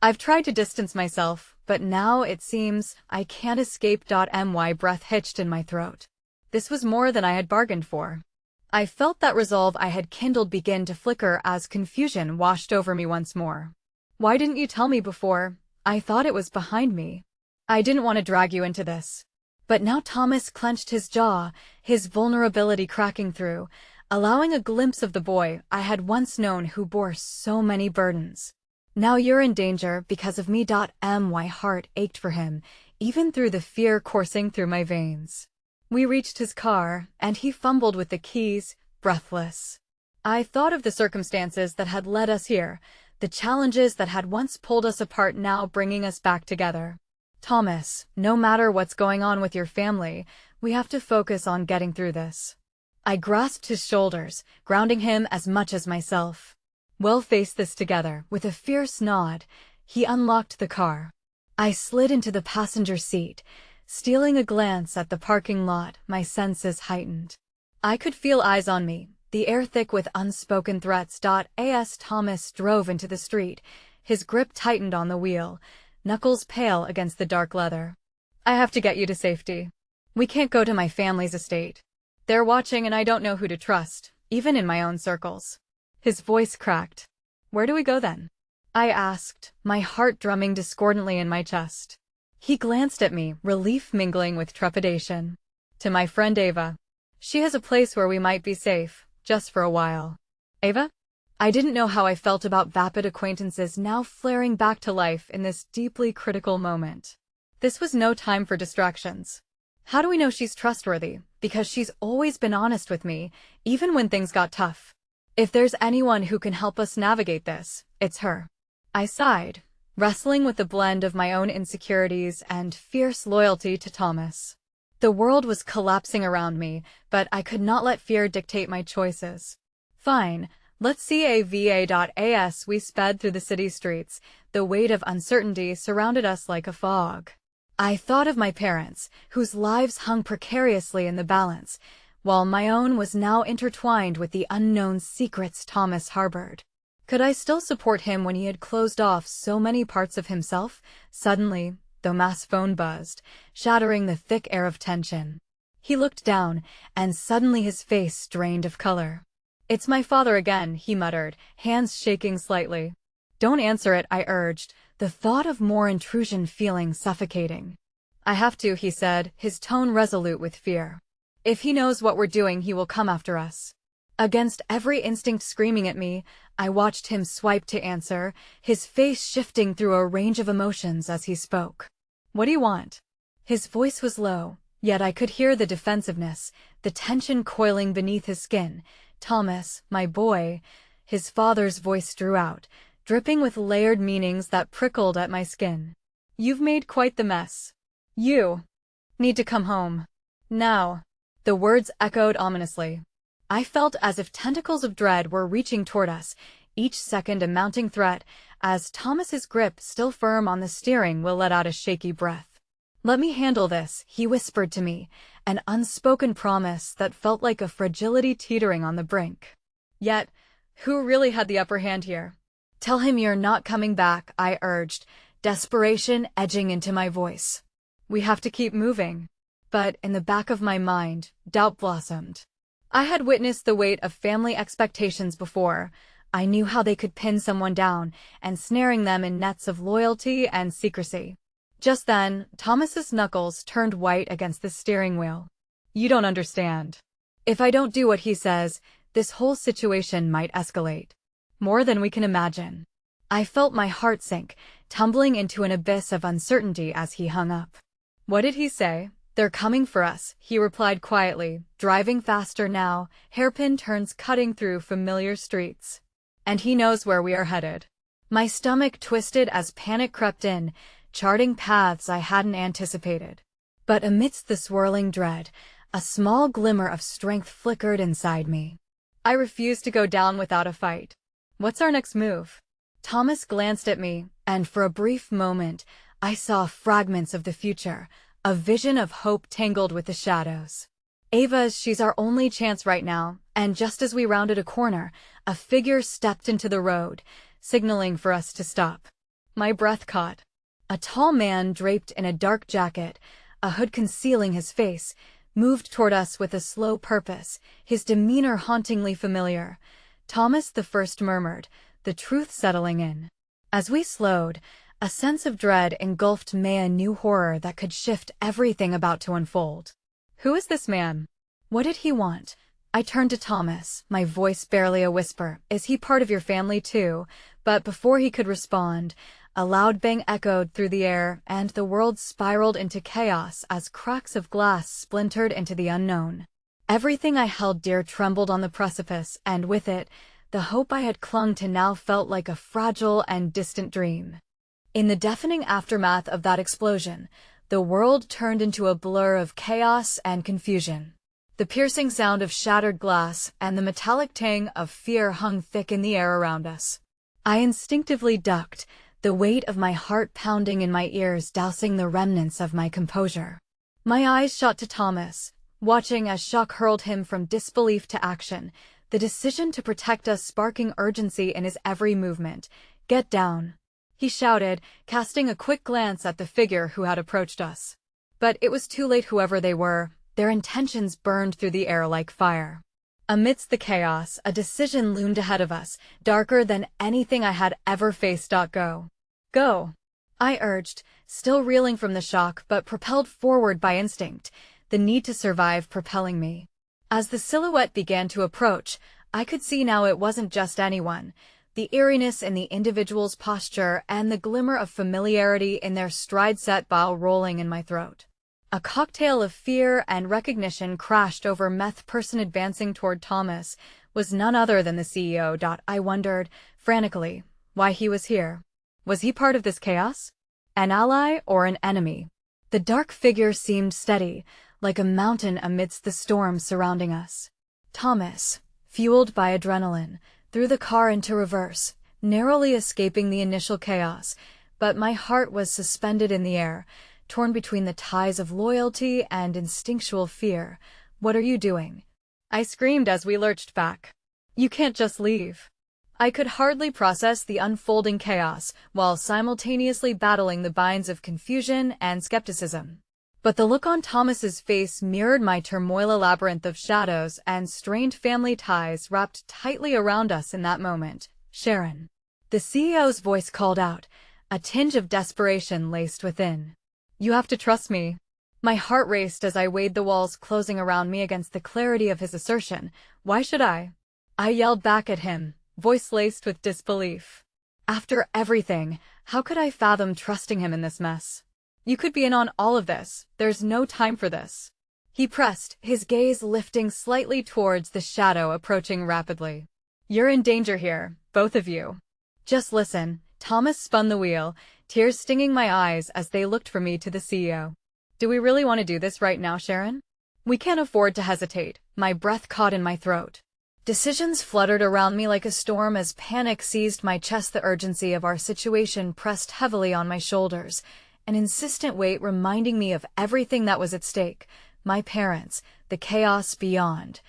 I've tried to distance myself, but now it seems I can't escape. My breath hitched in my throat. This was more than I had bargained for. I felt that resolve I had kindled begin to flicker as confusion washed over me once more. Why didn't you tell me before? I thought it was behind me. I didn't want to drag you into this. But now Thomas clenched his jaw, his vulnerability cracking through, allowing a glimpse of the boy I had once known who bore so many burdens. Now you're in danger because of me. My heart ached for him, even through the fear coursing through my veins. We reached his car, and he fumbled with the keys, breathless. I thought of the circumstances that had led us here, the challenges that had once pulled us apart now bringing us back together. Thomas, no matter what's going on with your family, we have to focus on getting through this. I grasped his shoulders, grounding him as much as myself. We'll face this together. With a fierce nod, he unlocked the car. I slid into the passenger seat, stealing a glance at the parking lot, my senses heightened. I could feel eyes on me, the air thick with unspoken threats. As Thomas drove into the street, his grip tightened on the wheel, knuckles pale against the dark leather. I have to get you to safety. We can't go to my family's estate. They're watching and I don't know who to trust, even in my own circles. His voice cracked. Where do we go then? I asked, my heart drumming discordantly in my chest. He glanced at me, relief mingling with trepidation. To my friend Ava. She has a place where we might be safe, just for a while. Ava? I didn't know how I felt about vapid acquaintances now flaring back to life in this deeply critical moment. This was no time for distractions. How do we know she's trustworthy? Because she's always been honest with me, even when things got tough. If there's anyone who can help us navigate this, it's her. I sighed, wrestling with a blend of my own insecurities and fierce loyalty to Thomas. The world was collapsing around me, but I could not let fear dictate my choices. Fine, let's see Ava. As we sped through the city streets, the weight of uncertainty surrounded us like a fog. I thought of my parents, whose lives hung precariously in the balance, while my own was now intertwined with the unknown secrets Thomas harbored. Could I still support him when he had closed off so many parts of himself? Suddenly, the mass phone buzzed, shattering the thick air of tension. He looked down, and suddenly his face drained of color. It's my father again, he muttered, hands shaking slightly. Don't answer it, I urged, the thought of more intrusion feeling suffocating. I have to, he said, his tone resolute with fear. If he knows what we're doing, he will come after us. Against every instinct screaming at me, I watched him swipe to answer, his face shifting through a range of emotions as he spoke. What do you want? His voice was low, yet I could hear the defensiveness, the tension coiling beneath his skin. Thomas, my boy, his father's voice drew out, dripping with layered meanings that prickled at my skin. You've made quite the mess. You need to come home. Now. The words echoed ominously. I felt as if tentacles of dread were reaching toward us, each second a mounting threat, as Thomas's grip, still firm on the steering wheel, let out a shaky breath. Let me handle this, he whispered to me, an unspoken promise that felt like a fragility teetering on the brink. Yet, who really had the upper hand here? Tell him you're not coming back, I urged, desperation edging into my voice. We have to keep moving. But in the back of my mind, doubt blossomed. I had witnessed the weight of family expectations before. I knew how they could pin someone down, ensnaring them in nets of loyalty and secrecy. Just then, Thomas's knuckles turned white against the steering wheel. You don't understand. If I don't do what he says, this whole situation might escalate. More than we can imagine. I felt my heart sink, tumbling into an abyss of uncertainty as he hung up. What did he say? They're coming for us, he replied quietly, driving faster now, hairpin turns cutting through familiar streets. And he knows where we are headed. My stomach twisted as panic crept in, charting paths I hadn't anticipated. But amidst the swirling dread, a small glimmer of strength flickered inside me. I refused to go down without a fight. What's our next move? Thomas glanced at me, and for a brief moment, I saw fragments of the future, a vision of hope tangled with the shadows. Ava's, she's our only chance right now, and just as we rounded a corner, a figure stepped into the road, signaling for us to stop. My breath caught. A tall man draped in a dark jacket, a hood concealing his face, moved toward us with a slow purpose, his demeanor hauntingly familiar. Thomas the first murmured, the truth settling in. As we slowed, a sense of dread engulfed me, a new horror that could shift everything about to unfold. Who is this man? What did he want? I turned to Thomas, my voice barely a whisper. Is he part of your family too? But before he could respond, a loud bang echoed through the air, and the world spiraled into chaos as cracks of glass splintered into the unknown. Everything I held dear trembled on the precipice, and with it, the hope I had clung to now felt like a fragile and distant dream. In the deafening aftermath of that explosion, the world turned into a blur of chaos and confusion. The piercing sound of shattered glass and the metallic tang of fear hung thick in the air around us. I instinctively ducked, the weight of my heart pounding in my ears dousing the remnants of my composure. My eyes shot to Thomas, watching as shock hurled him from disbelief to action, the decision to protect us sparking urgency in his every movement. "Get down," he shouted, casting a quick glance at the figure who had approached us. But it was too late. Whoever they were, their intentions burned through the air like fire. Amidst the chaos, a decision loomed ahead of us, darker than anything I had ever faced. "Go. Go," I urged, still reeling from the shock but propelled forward by instinct, the need to survive propelling me. As the silhouette began to approach, I could see now it wasn't just anyone. The eeriness in the individual's posture and the glimmer of familiarity in their stride set bile rolling in my throat. A cocktail of fear and recognition crashed over meth. Person advancing toward Thomas was none other than the CEO. I wondered, frantically, why he was here. Was he part of this chaos? An ally or an enemy? The dark figure seemed steady, like a mountain amidst the storm surrounding us. Thomas, fueled by adrenaline, threw the car into reverse, narrowly escaping the initial chaos, but my heart was suspended in the air, torn between the ties of loyalty and instinctual fear. "What are you doing?" I screamed as we lurched back. "You can't just leave." I could hardly process the unfolding chaos while simultaneously battling the binds of confusion and skepticism. But the look on Thomas's face mirrored my turmoil. A labyrinth of shadows and strained family ties wrapped tightly around us in that moment. "Sharon." The CEO's voice called out, a tinge of desperation laced within. "You have to trust me." My heart raced as I weighed the walls closing around me against the clarity of his assertion. "Why should I?" I yelled back at him, voice laced with disbelief. After everything, how could I fathom trusting him in this mess? "You could be in on all of this. There's no time for this." He pressed, his gaze lifting slightly towards the shadow approaching rapidly. "You're in danger here, both of you." "Just listen." Thomas spun the wheel, tears stinging my eyes as they looked from me to the CEO. "Do we really want to do this right now, Sharon? We can't afford to hesitate." My breath caught in my throat. Decisions fluttered around me like a storm as panic seized my chest. The urgency of our situation pressed heavily on my shoulders, an insistent weight reminding me of everything that was at stake. My parents, the chaos beyond,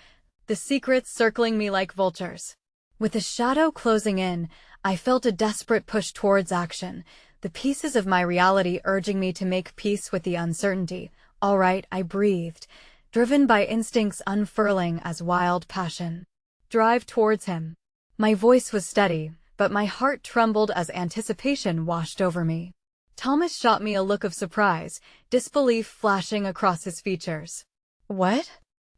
the secrets circling me like vultures. With the shadow closing in, I felt a desperate push towards action, the pieces of my reality urging me to make peace with the uncertainty. "All right," I breathed, driven by instincts unfurling as wild passion. "Drive towards him." My voice was steady, but my heart trembled as anticipation washed over me. Thomas shot me a look of surprise, disbelief flashing across his features. "What?"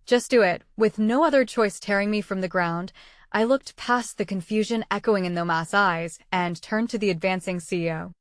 "Just do it." With no other choice tearing me from the ground, I looked past the confusion echoing in Thomas' eyes and turned to the advancing CEO.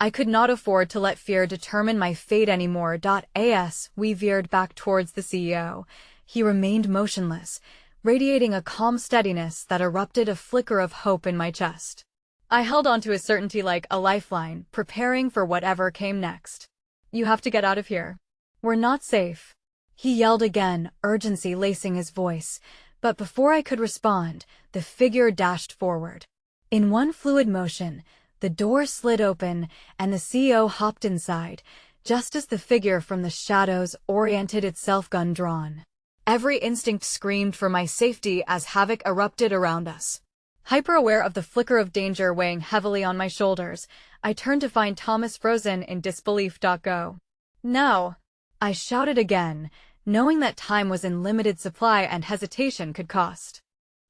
I could not afford to let fear determine my fate anymore. As we veered back towards the CEO, he remained motionless, radiating a calm steadiness that erupted a flicker of hope in my chest. I held onto his certainty like a lifeline, preparing for whatever came next. "You have to get out of here. We're not safe." He yelled again, urgency lacing his voice, but before I could respond, the figure dashed forward. In one fluid motion, the door slid open and the CEO hopped inside, just as the figure from the shadows oriented itself, gun drawn. Every instinct screamed for my safety as havoc erupted around us. Hyper-aware of the flicker of danger weighing heavily on my shoulders, I turned to find Thomas frozen in disbelief. "Go. Now!" I shouted again, knowing that time was in limited supply and hesitation could cost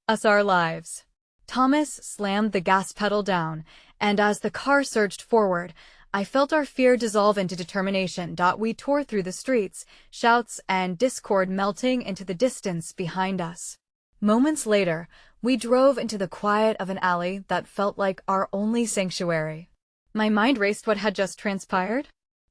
us our lives. Thomas slammed the gas pedal down, and as the car surged forward, I felt our fear dissolve into determination. We tore through the streets, shouts and discord melting into the distance behind us. Moments later, we drove into the quiet of an alley that felt like our only sanctuary. My mind raced. What had just transpired?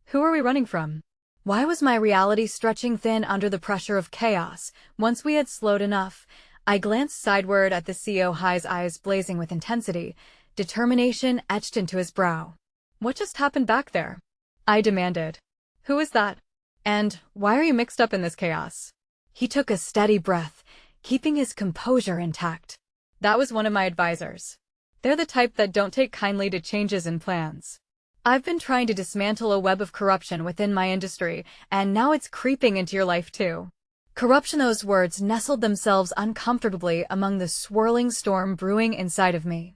Who were we running from? Why was my reality stretching thin under the pressure of chaos? Once we had slowed enough, I glanced sideward at the CEO, his eyes blazing with intensity, determination etched into his brow. "What just happened back there?" I demanded. "Who is that? And why are you mixed up in this chaos?" He took a steady breath, keeping his composure intact. "That was one of my advisors." They're the type that don't take kindly to changes in plans. I've been trying to dismantle a web of corruption within my industry, and now it's creeping into your life too. Corruption, those words nestled themselves uncomfortably among the swirling storm brewing inside of me.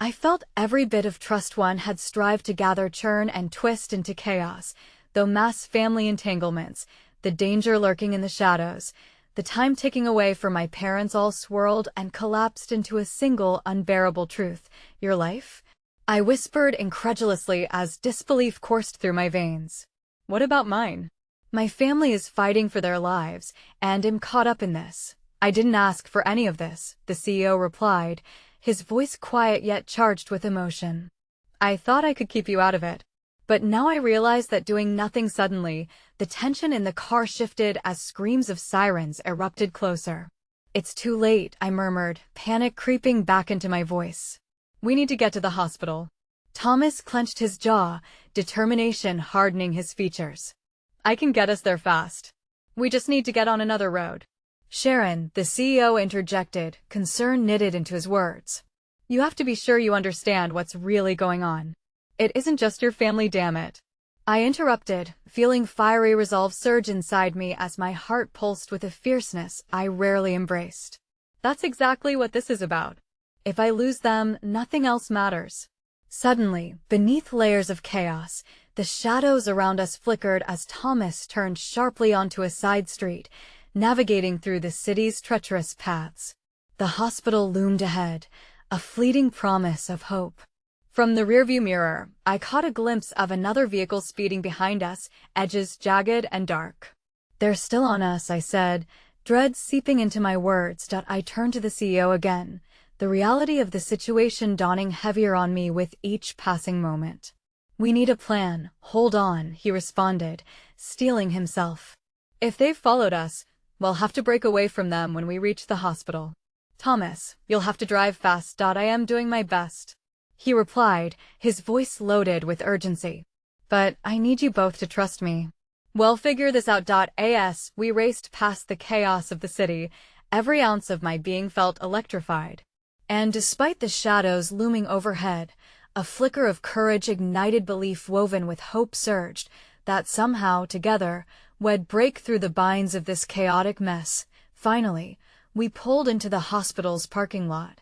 I felt every bit of trust one had strived to gather churn and twist into chaos, though mass family entanglements, the danger lurking in the shadows, the time ticking away for my parents all swirled and collapsed into a single unbearable truth. Your life? I whispered incredulously as disbelief coursed through my veins. What about mine? My family is fighting for their lives, and am caught up in this. I didn't ask for any of this, the CEO replied, his voice quiet yet charged with emotion. I thought I could keep you out of it. But now I realize that doing nothing suddenly, the tension in the car shifted as screams of sirens erupted closer. It's too late, I murmured, panic creeping back into my voice. We need to get to the hospital. Thomas clenched his jaw, determination hardening his features. I can get us there fast. We just need to get on another road. Sharon, the CEO interjected, concern knitted into his words. You have to be sure you understand what's really going on. It isn't just your family, damn it. I interrupted, feeling fiery resolve surge inside me as my heart pulsed with a fierceness I rarely embraced. That's exactly what this is about. If I lose them, nothing else matters. Suddenly, beneath layers of chaos, the shadows around us flickered as Thomas turned sharply onto a side street, navigating through the city's treacherous paths. The hospital loomed ahead, a fleeting promise of hope. From the rearview mirror, I caught a glimpse of another vehicle speeding behind us, edges jagged and dark. They're still on us, I said, dread seeping into my words. I turned to the CEO again, the reality of the situation dawning heavier on me with each passing moment. We need a plan, hold on, he responded, steeling himself. If they've followed us, we'll have to break away from them when we reach the hospital. Thomas, you'll have to drive fast. I am doing my best, he replied, his voice loaded with urgency. But I need you both to trust me. We'll figure this out. As we raced past the chaos of the city, every ounce of my being felt electrified. And despite the shadows looming overhead, a flicker of courage ignited belief woven with hope surged, that somehow, together, we'd break through the binds of this chaotic mess. Finally, we pulled into the hospital's parking lot.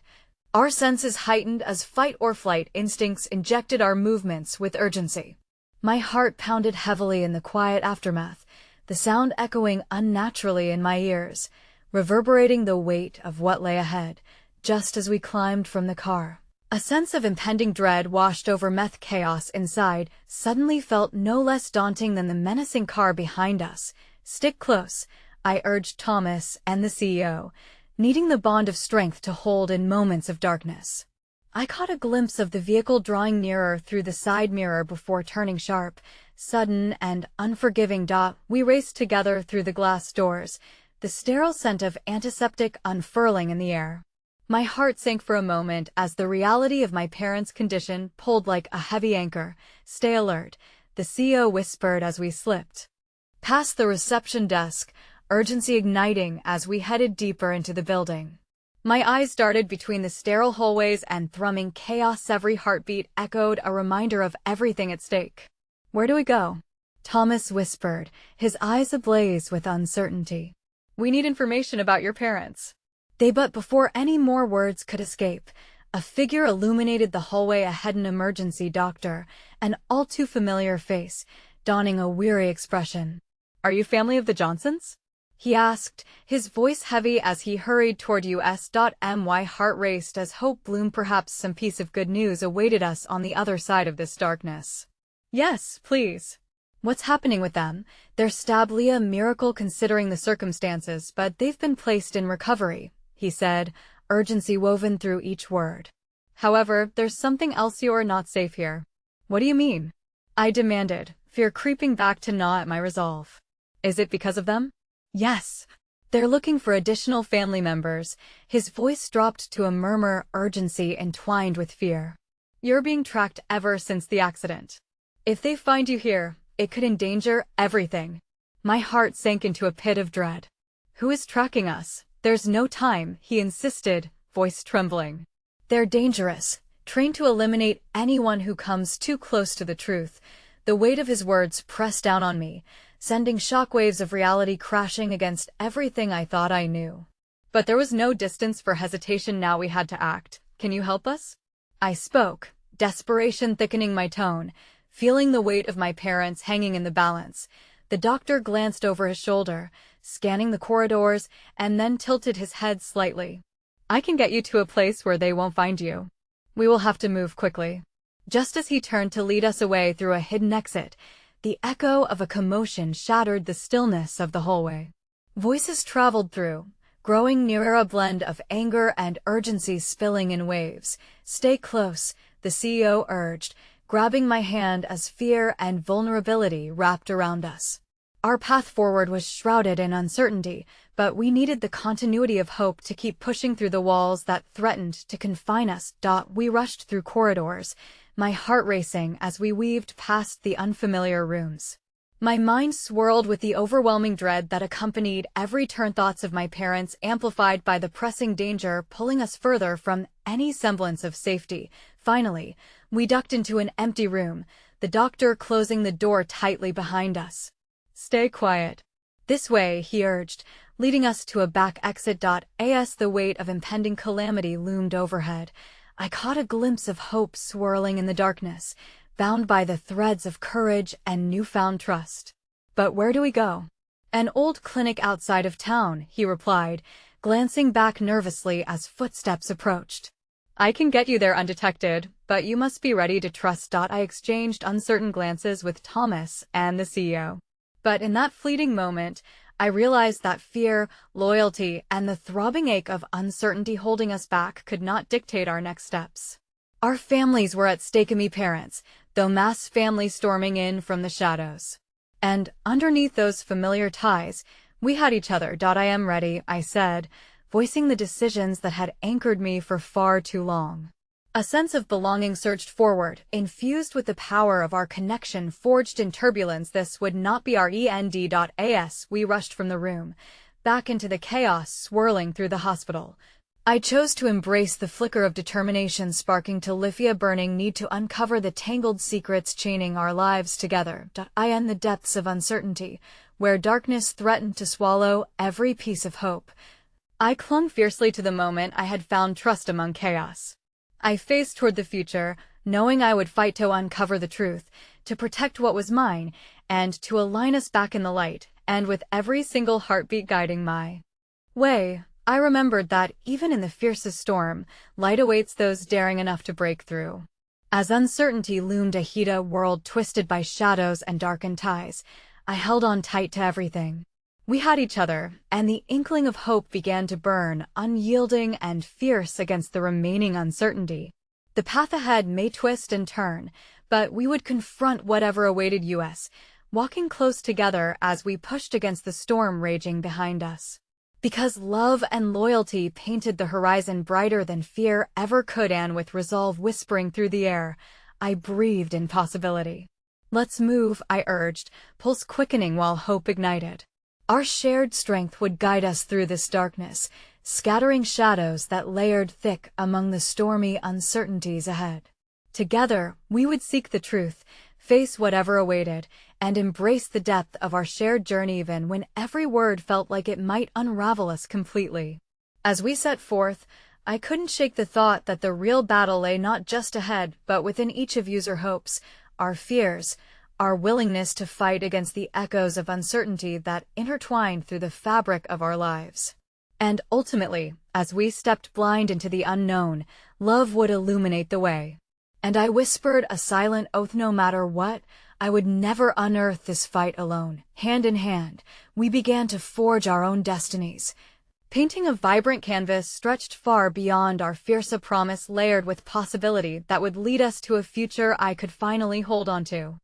Our senses heightened as fight-or-flight instincts injected our movements with urgency. My heart pounded heavily in the quiet aftermath, the sound echoing unnaturally in my ears, reverberating the weight of what lay ahead, just as we climbed from the car. A sense of impending dread washed over meth chaos inside, suddenly felt no less daunting than the menacing car behind us. Stick close, I urged Thomas and the CEO, needing the bond of strength to hold in moments of darkness. I caught a glimpse of the vehicle drawing nearer through the side mirror before turning sharp, sudden and unforgiving. We raced together through the glass doors, the sterile scent of antiseptic unfurling in the air. My heart sank for a moment as the reality of my parents' condition pulled like a heavy anchor. Stay alert, the CEO whispered as we slipped past the reception desk, urgency igniting as we headed deeper into the building. My eyes darted between the sterile hallways and thrumming chaos. Every heartbeat echoed a reminder of everything at stake. Where do we go? Thomas whispered, his eyes ablaze with uncertainty. We need information about your parents. But before any more words could escape, a figure illuminated the hallway ahead, an emergency doctor, an all too familiar face, donning a weary expression. Are you family of the Johnsons? He asked, his voice heavy as he hurried toward us. My heart raced as hope bloomed. Perhaps some piece of good news awaited us on the other side of this darkness. Yes, please. What's happening with them? They're stably a miracle considering the circumstances, but they've been placed in recovery, he said, urgency woven through each word. However, there's something else. You're not safe here. What do you mean? I demanded, fear creeping back to gnaw at my resolve. Is it because of them? Yes. They're looking for additional family members. His voice dropped to a murmur, urgency entwined with fear. You're being tracked ever since the accident. If they find you here, it could endanger everything. My heart sank into a pit of dread. Who is tracking us? There's no time, he insisted, voice trembling. They're dangerous. trained to eliminate anyone who comes too close to the truth. The weight of his words pressed down on me, sending shockwaves of reality crashing against everything I thought I knew. But there was no distance for hesitation now. We had to act. "Can you help us?" I spoke, desperation thickening my tone, feeling the weight of my parents hanging in the balance. The doctor glanced over his shoulder, scanning the corridors, and then tilted his head slightly. "I can get you to a place where they won't find you. We will have to move quickly." Just as he turned to lead us away through a hidden exit, the echo of a commotion shattered the stillness of the hallway. Voices traveled through, growing nearer, a blend of anger and urgency spilling in waves. "Stay close," the CEO urged, grabbing my hand as fear and vulnerability wrapped around us. Our path forward was shrouded in uncertainty, but we needed the continuity of hope to keep pushing through the walls that threatened to confine us. We rushed through corridors, my heart racing as we weaved past the unfamiliar rooms. My mind swirled with the overwhelming dread that accompanied every turn, thoughts of my parents amplified by the pressing danger pulling us further from any semblance of safety. Finally, we ducked into an empty room, the doctor closing the door tightly behind us. "Stay quiet. This way," he urged, leading us to a back exit. As the weight of impending calamity loomed overhead, I caught a glimpse of hope swirling in the darkness, bound by the threads of courage and newfound trust. "But where do we go?" "An old clinic outside of town," he replied, glancing back nervously as footsteps approached. "I can get you there undetected, but you must be ready to trust." I exchanged uncertain glances with Thomas and the CEO. But in that fleeting moment, I realized that fear, loyalty, and the throbbing ache of uncertainty holding us back could not dictate our next steps. Our families were at stake, me parents, though mass family storming in from the shadows. And underneath those familiar ties, we had each other. "I am ready," I said, voicing the decisions that had anchored me for far too long. A sense of belonging surged forward, infused with the power of our connection forged in turbulence. This would not be our end. As we rushed from the room, back into the chaos swirling through the hospital, I chose to embrace the flicker of determination sparking to life, a burning need to uncover the tangled secrets chaining our lives together. In the depths of uncertainty, where darkness threatened to swallow every piece of hope, I clung fiercely to the moment I had found trust among chaos. I faced toward the future, knowing I would fight to uncover the truth, to protect what was mine, and to align us back in the light, and with every single heartbeat guiding my way, I remembered that even in the fiercest storm, light awaits those daring enough to break through. As uncertainty loomed ahead, a world twisted by shadows and darkened ties, I held on tight to everything. We had each other, and the inkling of hope began to burn, unyielding and fierce against the remaining uncertainty. The path ahead may twist and turn, but we would confront whatever awaited us, walking close together as we pushed against the storm raging behind us. Because love and loyalty painted the horizon brighter than fear ever could, and with resolve whispering through the air, I breathed in possibility. "Let's move," I urged, pulse quickening while hope ignited. Our shared strength would guide us through this darkness, scattering shadows that layered thick among the stormy uncertainties ahead. Together, we would seek the truth, face whatever awaited, and embrace the depth of our shared journey even when every word felt like it might unravel us completely. As we set forth, I couldn't shake the thought that the real battle lay not just ahead but within each of our hopes, our fears, our willingness to fight against the echoes of uncertainty that intertwined through the fabric of our lives. And ultimately, as we stepped blind into the unknown, love would illuminate the way. And I whispered a silent oath: no matter what, I would never unearth this fight alone. Hand in hand, we began to forge our own destinies, painting a vibrant canvas stretched far beyond our fierce, a promise layered with possibility that would lead us to a future I could finally hold on to.